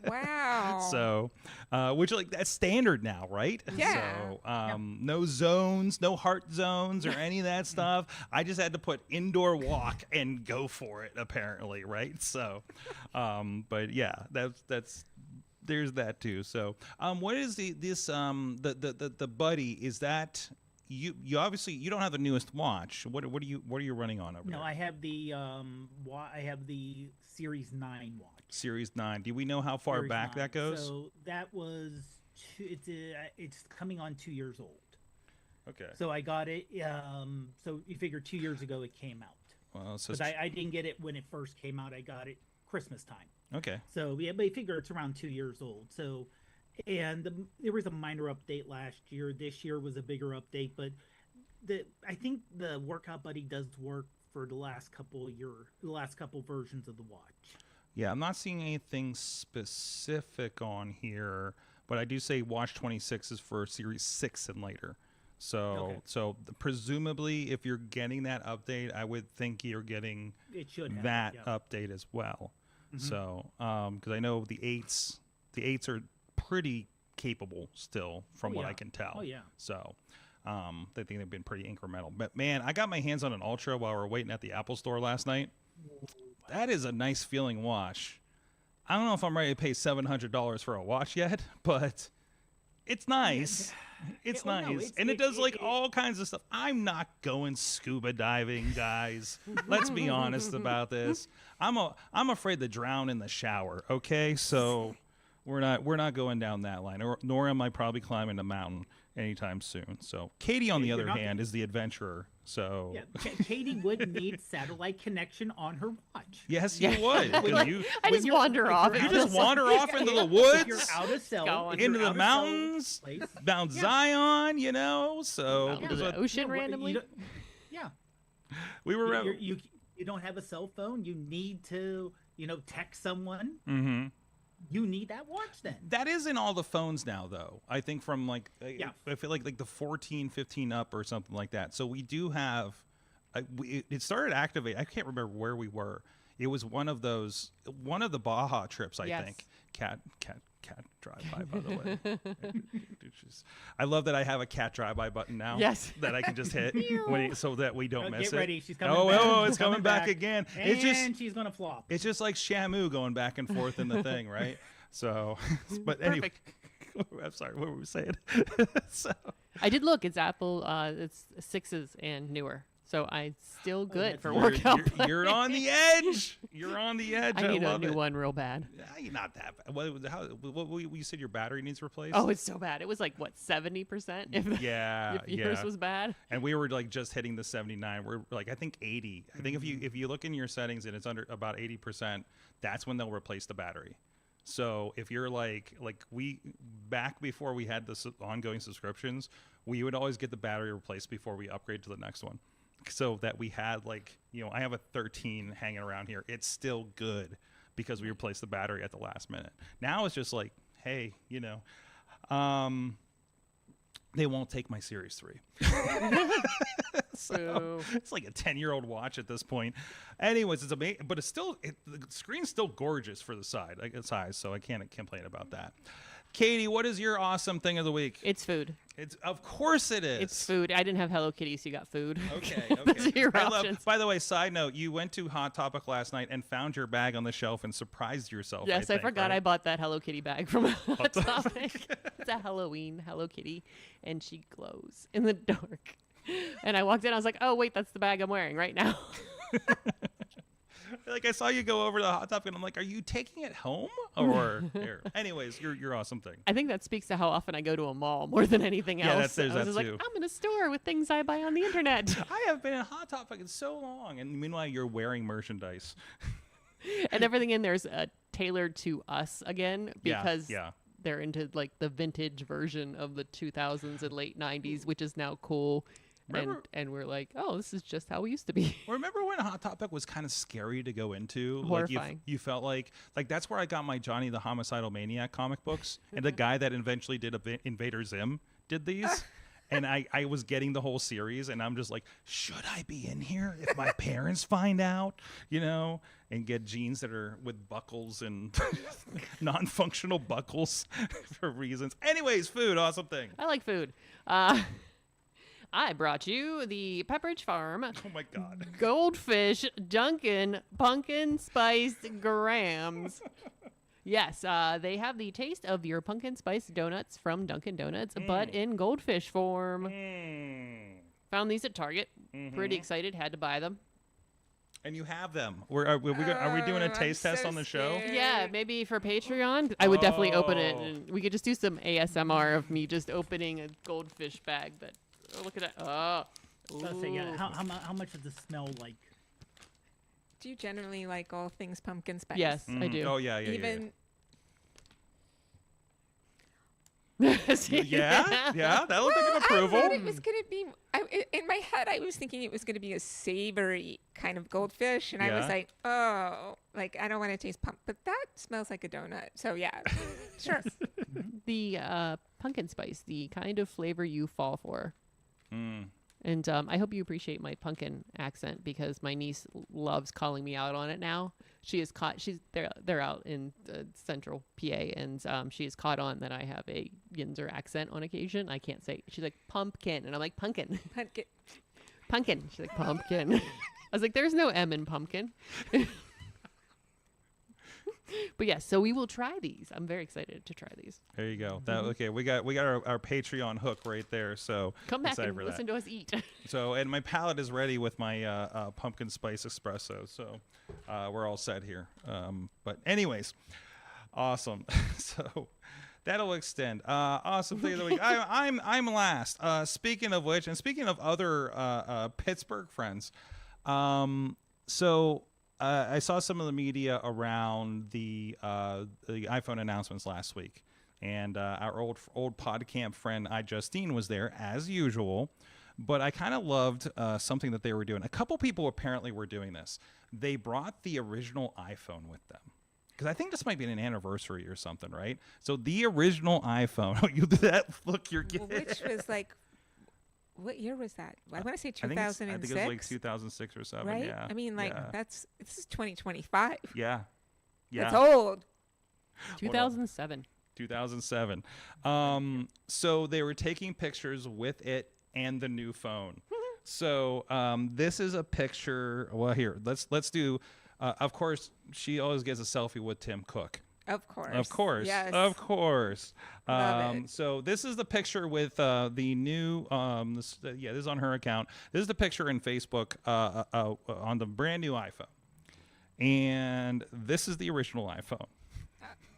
Wow. So, which like that's standard now, right? Yeah. So, no zones, no heart zones or any of that stuff. I just had to put indoor walk and go for it, apparently, right? So, but yeah, that's there's that too. So, what is the Buddy? Is that you obviously you don't have the newest watch. What are you running on over there? No, I have the Series 9 watch. Series 9. Do we know how far Series back 9. that goes? So that was it's coming on 2 years old. Okay. So I got it. So you figure 2 years ago it came out. Well, so Because I didn't get it when it first came out. I got it Christmas time. okay. So yeah, but you figure it's around 2 years old. So, and there was a minor update last year. This year was a bigger update, but I think the Workout Buddy does work for the last couple versions of the watch. Yeah, I'm not seeing anything specific on here, but I do say Watch 26 is for Series 6 and later. So, presumably, if you're getting that update, I would think you're getting that update as well. So, because I know the 8s are pretty capable still, from what I can tell. Oh yeah. So, I think they've been pretty incremental. But man, I got my hands on an Ultra while we were waiting at the Apple Store last night. That is a nice feeling watch. I don't know if I'm ready to pay $700 for a watch yet, but it's nice. It's nice. And it does like all kinds of stuff. I'm not going scuba diving, guys. Let's be honest about this. I'm afraid to drown in the shower, okay? So we're not going down that line. Nor am I probably climbing a mountain anytime soon. So Katie, on the other hand, is the adventurer. So yeah, Katie would need satellite connection on her watch. Yes, you would. I just wander off. You just wander off into the woods, You're out of cell, into the mountains, Mount Zion, you know. So the ocean randomly. We were. You don't have a cell phone. You need to text someone. you need that watch then. That is in all the phones now, though. I think from like, Yeah. I feel like the 14, 15 up or something like that. So we do have, it started activate. I can't remember where we were. It was one of the Baja trips, I Yes. think. Cat drive-by, by the way. I love that I have a cat drive-by button now. Yes. That I can just hit so that we don't miss Get it. ready, she's coming Oh, back. oh, She's it's coming back again. And It's just, she's gonna flop. it's just like Shamu going back and forth in the thing, right? So, but anyway, I'm sorry, what were we saying? So, I did look. It's Apple. It's 6s and newer. So I'm still good that's for good. workout. you're on the edge. You're on the edge. I need a love new it. one real bad. You're not that bad. What you said your battery needs replaced? Oh, it's so bad. It was like what 70%. If yeah, if yours yeah. was bad. And we were like just hitting the 79. We're like I think 80. I think if you look in your settings and it's under about 80%, that's when they'll replace the battery. So if you're like we back before we had the ongoing subscriptions, we would always get the battery replaced before we upgrade to the next one. So that we had I have a 13 hanging around here. It's still good because we replaced the battery at the last minute. Now it's just like, hey, they won't take my Series 3. So it's like a 10-year-old watch at this point. Anyways, it's amazing, but the screen's still gorgeous for the size, so I can't complain about that. Katie, what is your awesome thing of the week? It's food. Of course it is. It's food. I didn't have Hello Kitty, so you got food. Okay. Those are your options. By the way, side note, you went to Hot Topic last night and found your bag on the shelf and surprised yourself. Yes, I think, forgot right? I bought that Hello Kitty bag from Hot Topic. It's a Halloween Hello Kitty, and she glows in the dark. And I walked in, I was like, oh, wait, that's the bag I'm wearing right now. Like I saw you go over to the Hot Topic, and I'm like, are you taking it home or here? Anyways, your awesome thing. I think that speaks to how often I go to a mall more than anything else. there's I was that just too. like, I'm in a store with things I buy on the internet. I have been in Hot Topic in so long, and meanwhile you're wearing merchandise. And everything in there is tailored to us again because yeah. they're into like the vintage version of the 2000s and late 90s, which is now cool. And we're like, oh, this is just how we used to be. Remember when Hot Topic was kind of scary to go into? Horrifying. Like you felt like that's where I got my Johnny the Homicidal Maniac comic books, and the guy that eventually did Invader Zim did these. And I was getting the whole series, and I'm just like, should I be in here if my parents find out, and get jeans that are with buckles and non-functional buckles for reasons. Anyways, food, awesome thing. I like food. I brought you the Pepperidge Farm Oh my God. Goldfish Dunkin' Pumpkin Spiced Grams. Yes, they have the taste of your pumpkin spice donuts from Dunkin' Donuts, but in goldfish form. Found these at Target. Pretty excited. Had to buy them. And you have them. Are we doing a taste test on the show? scared. Yeah, maybe for Patreon. I would definitely open it, and we could just do some ASMR of me just opening a goldfish bag. But look at that. Oh. Let's say, yeah. Ooh. How much does this smell like? Do you generally like all things pumpkin spice? Yes, I do. Oh yeah. Even Yeah. That looked like an I approval. thought it was gonna be. In my head, I was thinking it was gonna be a savory kind of goldfish, and I was Yeah. like, oh, like I don't want to taste pump, but that smells like a donut. So yeah, sure. The pumpkin spice, the kind of flavor you fall for. And I hope you appreciate my pumpkin accent because my niece loves calling me out on it now. She is caught. They're out in central PA, and she is caught on that I have a Yinzer accent on occasion. I can't say. She's like pumpkin, and I'm like pumpkin, Pumpkin. pumpkin. She's like pumpkin. I was like, there's no M in pumpkin. But yes, so we will try these. I'm very excited to try these. There you go. Okay, we got our Patreon hook right there. So Come back excited and for listen that. to us eat. So, and my palate is ready with my pumpkin spice espresso. So we're all set here. But anyways, awesome. So that'll extend. Awesome thing of the week. I'm last. Speaking of which, and speaking of other Pittsburgh friends, so. I saw some of the media around the iPhone announcements last week, and our old PodCamp friend Justine was there as usual. But I kind of loved something that they were doing. A couple people apparently were doing this. They brought the original iPhone with them, because I think this might be an anniversary or something, right? So the original iPhone. Oh, you did that look you're getting. Which was like, what year was that? I want to say I think 2006. I think it was like 2006 or 7. right? Yeah. I mean, like yeah. this is 2025. Yeah. Yeah. That's old. 2007. 2007. So they were taking pictures with it and the new phone. So this is a picture. Well, here let's do. Of course, she always gets a selfie with Tim Cook. Of course. Of course. Yes. Of course. Love it. So this is the picture with the new. This is on her account. This is the picture in Facebook on the brand new iPhone, and this is the original iPhone.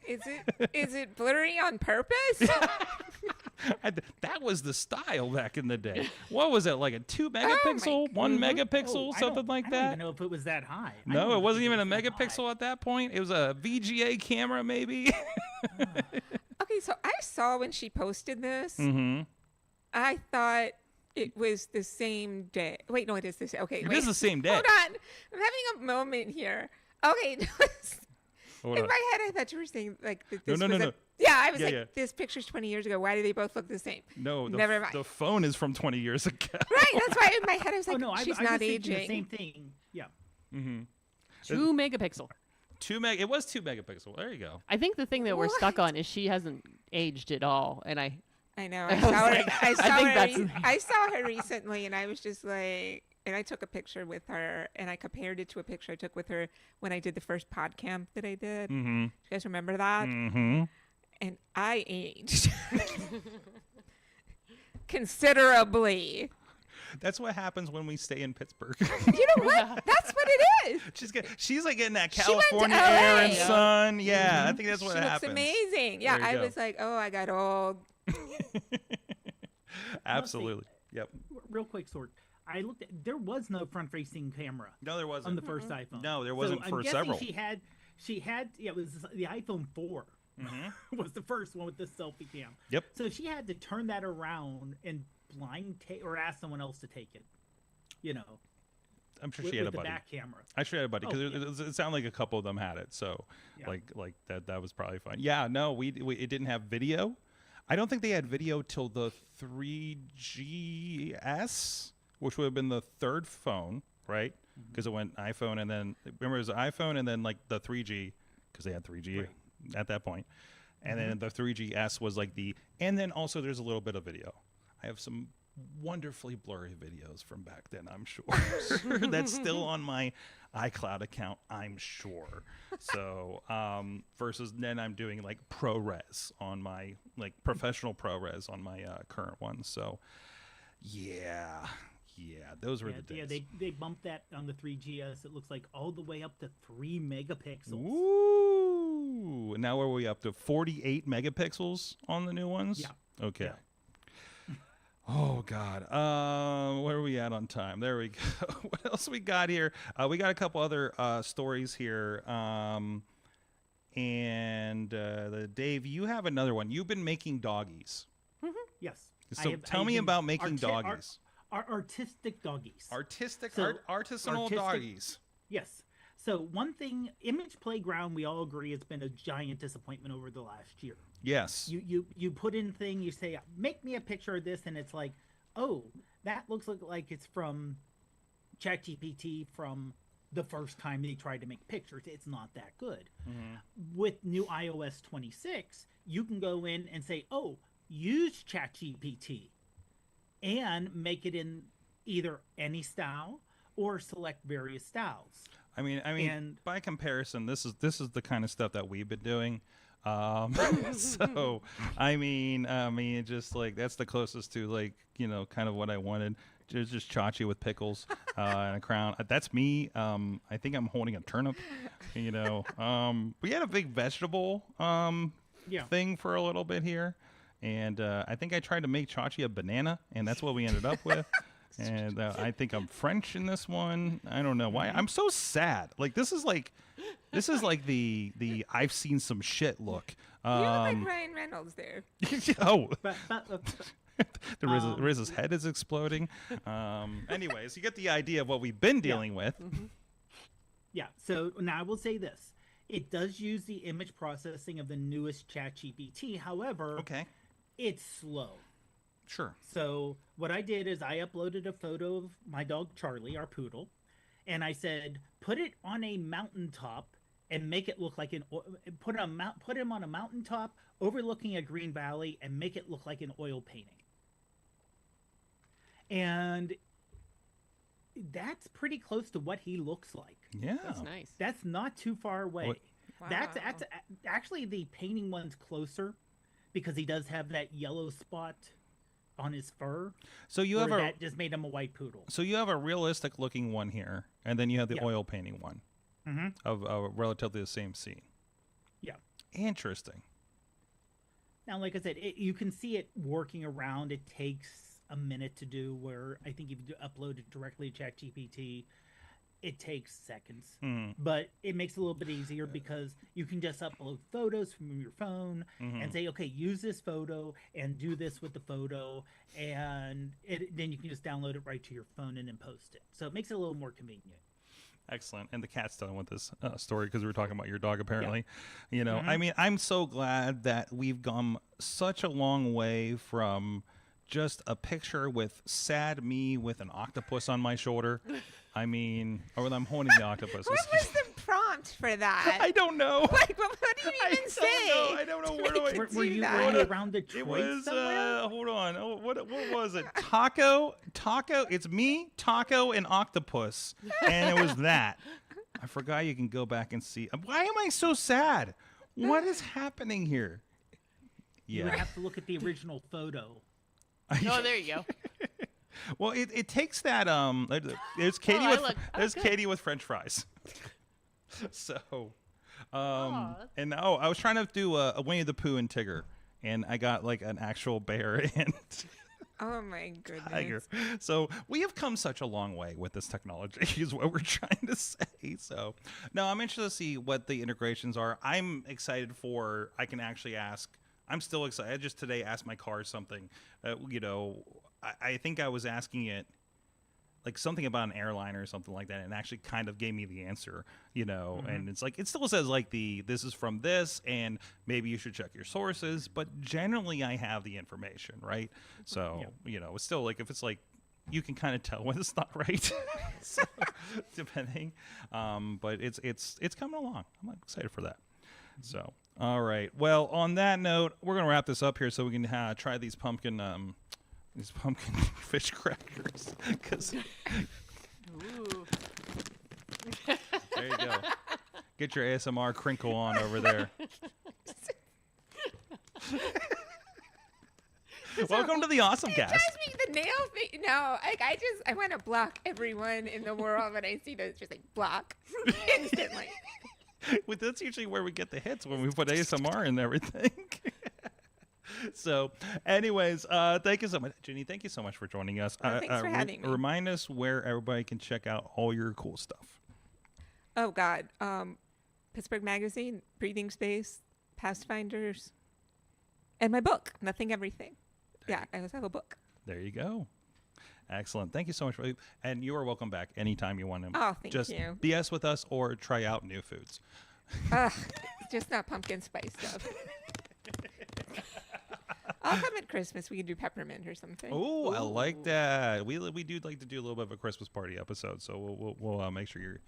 Is it blurry on purpose? That was the style back in the day. What was it, like a 2 megapixel, 1 megapixel, something like I don't that? even know if it was that high. I don't No, even it wasn't think even a was that megapixel high. at that point. It was a VGA camera, maybe. Okay, so I saw when she posted this. Mm-hmm. I thought it was the same day. Wait, no, it is this. Okay, It wait. is the same day. Hold on, I'm having a moment here. Okay, Hold in on. my head, I thought you were saying like that this No, was no. Yeah, I was Yeah, like, yeah. this picture's 20 years ago. Why do they both look the same? No, Never mind. the phone is from 20 years ago. Right, that's why in my head I was like, Oh no, she's I was not thinking aging. the same thing. Yeah. 2 megapixel. 2 meg. It was 2 megapixel. There you go. I think the thing that we're stuck on is she hasn't aged at all, and I know. I saw her. I think saw her recently, and I was just like, and I took a picture with her, and I compared it to a picture I took with her when I did the first pod camp that I did. Mm-hmm. You guys remember that? Mm-hmm. And I aged considerably. That's what happens when we stay in Pittsburgh. You know what? That's what it is. She's like getting that She went to California air and LA. sun. Yeah, I think that's what She looks happens. amazing. Yeah, There you I go. was like, oh, I got old. Absolutely. Yep. Real quick, Sword. I looked at. There was no front-facing camera No, there wasn't. on the first iPhone. No, there So wasn't I'm for guessing several. She had. Yeah, it was the iPhone 4. Was the first one with the selfie cam. Yep. So she had to turn that around and blind take or ask someone else to take it. You know, I'm sure with, she had a with the buddy. back camera. I sure had a buddy because Oh, it sounded like a couple of them had it. So Yeah. like that was probably fine. Yeah, no, we it didn't have video. I don't think they had video till the 3GS, which would have been the third phone, right? Because it went iPhone and then remember it was iPhone and then like the 3G because they had 3G at that point. And then the 3GS was like and then also there's a little bit of video. I have some wonderfully blurry videos from back then, I'm sure. That's still on my iCloud account, I'm sure. So versus then I'm doing like ProRes on my like professional ProRes on my current one. So yeah, those were the days. Yeah, they bumped that on the 3GS. It looks like all the way up to 3 megapixels. Ooh, now are we up to 48 megapixels on the new ones? Yeah. Okay. Yeah. Oh God, where are we at on time? There we go. What else we got here? We got a couple other stories here. Dave, you have another one. You've been making doggies. Yes. So tell me about making doggies. Artistic doggies. Artisanal artistic- doggies. Yes. So one thing, Image Playground, we all agree, has been a giant disappointment over the last year. Yes. You put in thing, you say, make me a picture of this, and it's like, oh, that looks like it's from ChatGPT from the first time they tried to make pictures. It's not that good. With new iOS 26, you can go in and say, oh, use ChatGPT and make it in either any style or select various styles. I mean, And- by comparison, this is the kind of stuff that we've been doing. So, I mean, just like that's the closest to like kind of what I wanted. Just Chachi with pickles and a crown. That's me. I think I'm holding a turnip. We had a big vegetable thing for a little bit here, and I think I tried to make Chachi a banana, and that's what we ended up with. And I think I'm French in this one. I don't know why. I'm so sad. Like this is like the I've seen some shit look. You look like Ryan Reynolds there. Oh, But the Riz's head is exploding. Anyways, you get the idea of what we've been dealing with. yeah, so now I will say this. It does use the image processing of the newest ChatGPT. However, Okay. it's slow. Sure. So what I did is I uploaded a photo of my dog Charlie, our poodle, and I said, put it on a mountaintop and make it look like put him on a mountaintop overlooking a green valley and make it look like an oil painting. And that's pretty close to what he looks like. Yeah. That's nice. That's not too far away. What- That's Wow. actually the painting one's closer because he does have that yellow spot on his fur. So you have that just made him a white poodle. a realistic looking one here, and then you have the Yeah. oil painting one of relatively the same scene. Yeah. Interesting. Now, like I said, you can see it working around. It takes a minute to do, where I think if you upload it directly to ChatGPT, it takes seconds. But it makes it a little bit easier because you can just upload photos from your phone and say, okay, use this photo and do this with the photo. And then you can just download it right to your phone and then post it. So it makes it a little more convenient. Excellent. And the cat's done with this story because we were talking about your dog, apparently. You know, I mean, I'm so glad that we've come such a long way from just a picture with sad me with an octopus on my shoulder. I mean, or I'm holding the octopus. What was the prompt for that? I don't know. Like, what do you even say? I don't know. Where do I? Were you around Detroit It was somewhere? hold on. Oh, what was it? Taco. It's me, Taco, and octopus, and it was that. I forgot you can go back and see. Why am I so sad? What is happening here? You would Yeah. have to look at the original photo. Oh, there you go. Well, it takes that there's Katie I with look- oh, there's good. Katie with French fries. So, Aw. and I was trying to do a Winnie the Pooh and Tigger, and I got like an actual bear and Oh my goodness. tiger. So we have come such a long way with this technology, is what we're trying to say. So, no, I'm interested to see what the integrations are. I'm excited for. I can actually ask. I'm still excited. I just today asked my car something. You know, I think I was asking it like something about an airline or something like that, and it actually kind of gave me the answer, you know. And it's like, it still says like this is from this, and maybe you should check your sources, but generally I have the information, right? So, you know, it's still like, if it's like, you can kind of tell when it's not right. So, depending. But it's coming along. I'm excited for that. So, all right. Well, on that note, we're going to wrap this up here so we can try these pumpkin fish crackers. 'Cause Ooh. there you go. Get your ASMR crinkle on over there. Welcome to the AwesomeCast. Drives me the nail thing. No, like I want to block everyone in the world when I see those. Just like block instantly. Well, that's usually where we get the hits, when we put ASMR and everything. So, anyways, thank you so much, Ginny. Thank you so much for joining us. Oh, thanks for having me. Remind us where everybody can check out all your cool stuff. Oh God, Pittsburgh Magazine, Breathing Space, Pathfinders, and my book, Nothing Everything. Yeah, I also have a book. There you go. Excellent. Thank you so much. And you are welcome back anytime you want to. Oh, thank just you. BS with us or try out new foods. Ugh, just not pumpkin spice stuff. I'll come at Christmas. We can do peppermint or something. Oh, I like that. We do like to do a little bit of a Christmas party episode, so we'll make sure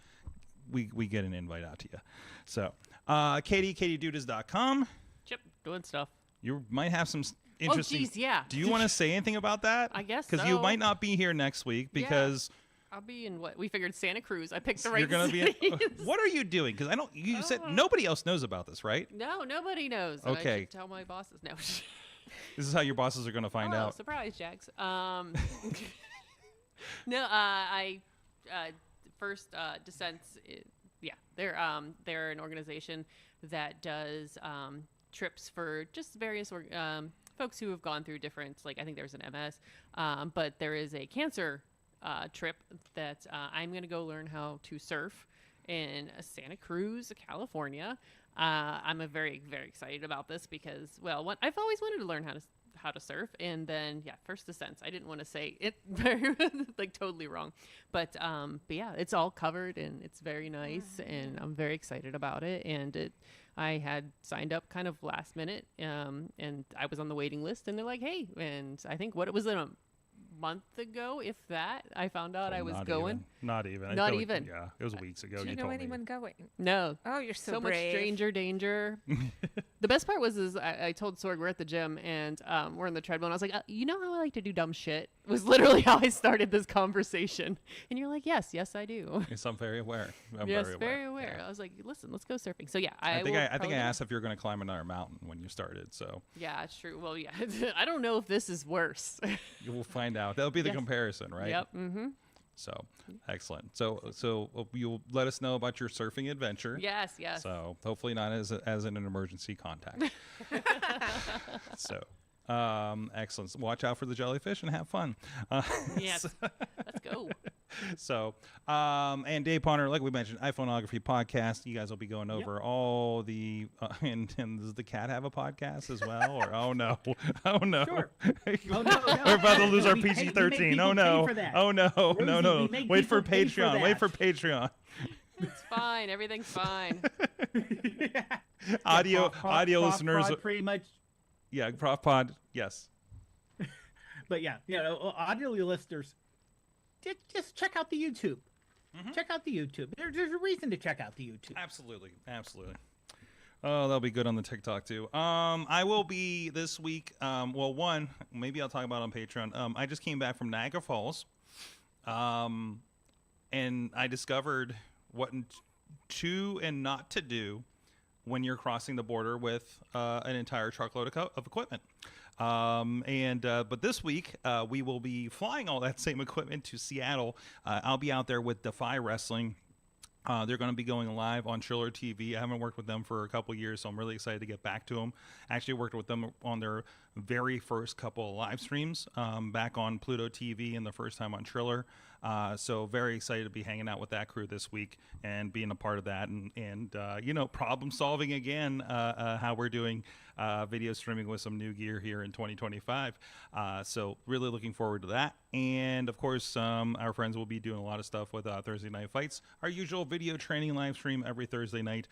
we get an invite out to you. So, katiedudas.com. Chip, doing stuff. You might have some interesting. Oh, geez, yeah. Do you want to say anything about that? I guess because you so. might not be here next week because I'll be in what we figured Santa Cruz. I picked the right you're gonna be. cities. What are you doing? Because I don't. You said nobody else knows about this, right? No, nobody knows. And I Okay. should tell my bosses. No. This is how your bosses are gonna find Oh, out. surprise, Jax. No, I First Descents. They're an organization that does trips for just various folks who have gone through different. Like I think there's an MS, but there is a cancer trip that I'm gonna go learn how to surf in Santa Cruz, California. I'm very, very excited about this because, well, I've always wanted to learn how to how to surf, and then first descents. I didn't want to say it very like totally wrong, but yeah, it's all covered and it's very nice, and I'm very excited about it. And I had signed up kind of last minute, and I was on the waiting list, and they're like, hey, and I think it was in a month ago, if that, I found out I was going. Not even. Not even. Yeah, it was weeks ago. Do you know anyone going? No. Oh, you're so much brave. stranger danger. The best part was I told Sorg we're at the gym, and we're on the treadmill, and I was like, you know how I like to do dumb shit? Was literally how I started this conversation. And you're like, yes, I do. Yes, I'm very aware. Very aware. Yeah. I was like, listen, let's go surfing. So yeah, I think I asked if you were going to climb another mountain when you started. So yeah, it's true. Well, yeah, I don't know if this is worse. we'll find out. That'll be the Yes. comparison, right? Yep. Mm-hmm. So excellent. So you'll let us know about your surfing adventure. Yes. So hopefully not as an emergency contact. So excellent. Watch out for the jellyfish and have fun. Yes. Let's go. So, and Dave Ponder, like we mentioned, iPhoneography podcast. You guys will be going over all the, and does the cat have a podcast as well? Or oh no, Sure. Oh no, We're about to lose our PG-13. Oh no, no. make Wait for people pay for Patreon. Wait that. for Patreon. It's fine. Everything's fine. Audio Prof listeners. Pod pretty much. Yeah, Prof Pod. Yes. But yeah, audio listeners, just check out the YouTube. Check out the YouTube. There's a reason to check out the YouTube. Absolutely. Oh, that'll be good on the TikTok too. I will be this week. One, maybe I'll talk about it on Patreon. I just came back from Niagara Falls, and I discovered what to and not to do when you're crossing the border with an entire truckload of equipment. But this week we will be flying all that same equipment to Seattle. I'll be out there with Defy Wrestling. They're going to be going live on Triller TV. I haven't worked with them for a couple years, so I'm really excited to get back to them. Actually worked with them on their very first couple of live streams back on Pluto TV and the first time on Triller. So very excited to be hanging out with that crew this week and being a part of that and problem solving again, how we're doing video streaming with some new gear here in 2025. So really looking forward to that. And of course, our friends will be doing a lot of stuff with Thursday Night Fights. Our usual video training live stream every Thursday night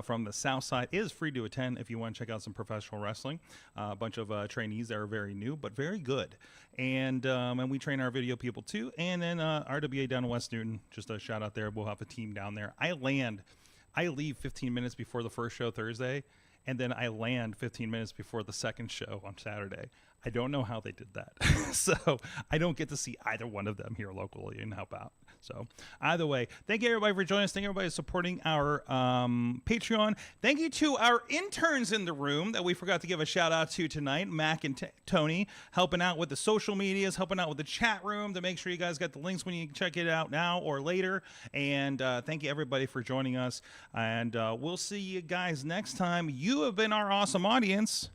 from the South Side is free to attend if you want to check out some professional wrestling. A bunch of trainees that are very new but very good. And we train our video people too. And then RWA down in West Newton, just a shout out there. We'll have a team down there. I leave 15 minutes before the first show Thursday, and then I land 15 minutes before the second show on Saturday. I don't know how they did that. So I don't get to see either one of them here locally and help out. So either way, thank you everybody for joining us. Thank you everybody for supporting our Patreon. Thank you to our interns in the room that we forgot to give a shout out to tonight, Mac and Tony, helping out with the social medias, helping out with the chat room to make sure you guys got the links when you check it out now or later. And thank you everybody for joining us. And we'll see you guys next time. You have been our awesome audience.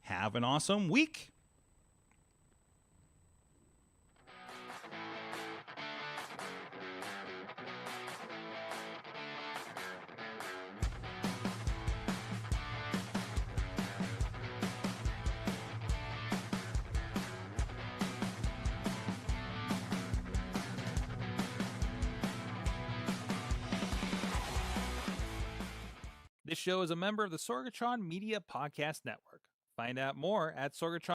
Have an awesome week. This show is a member of the Sorgatron Media Podcast Network. Find out more at Sorgatron.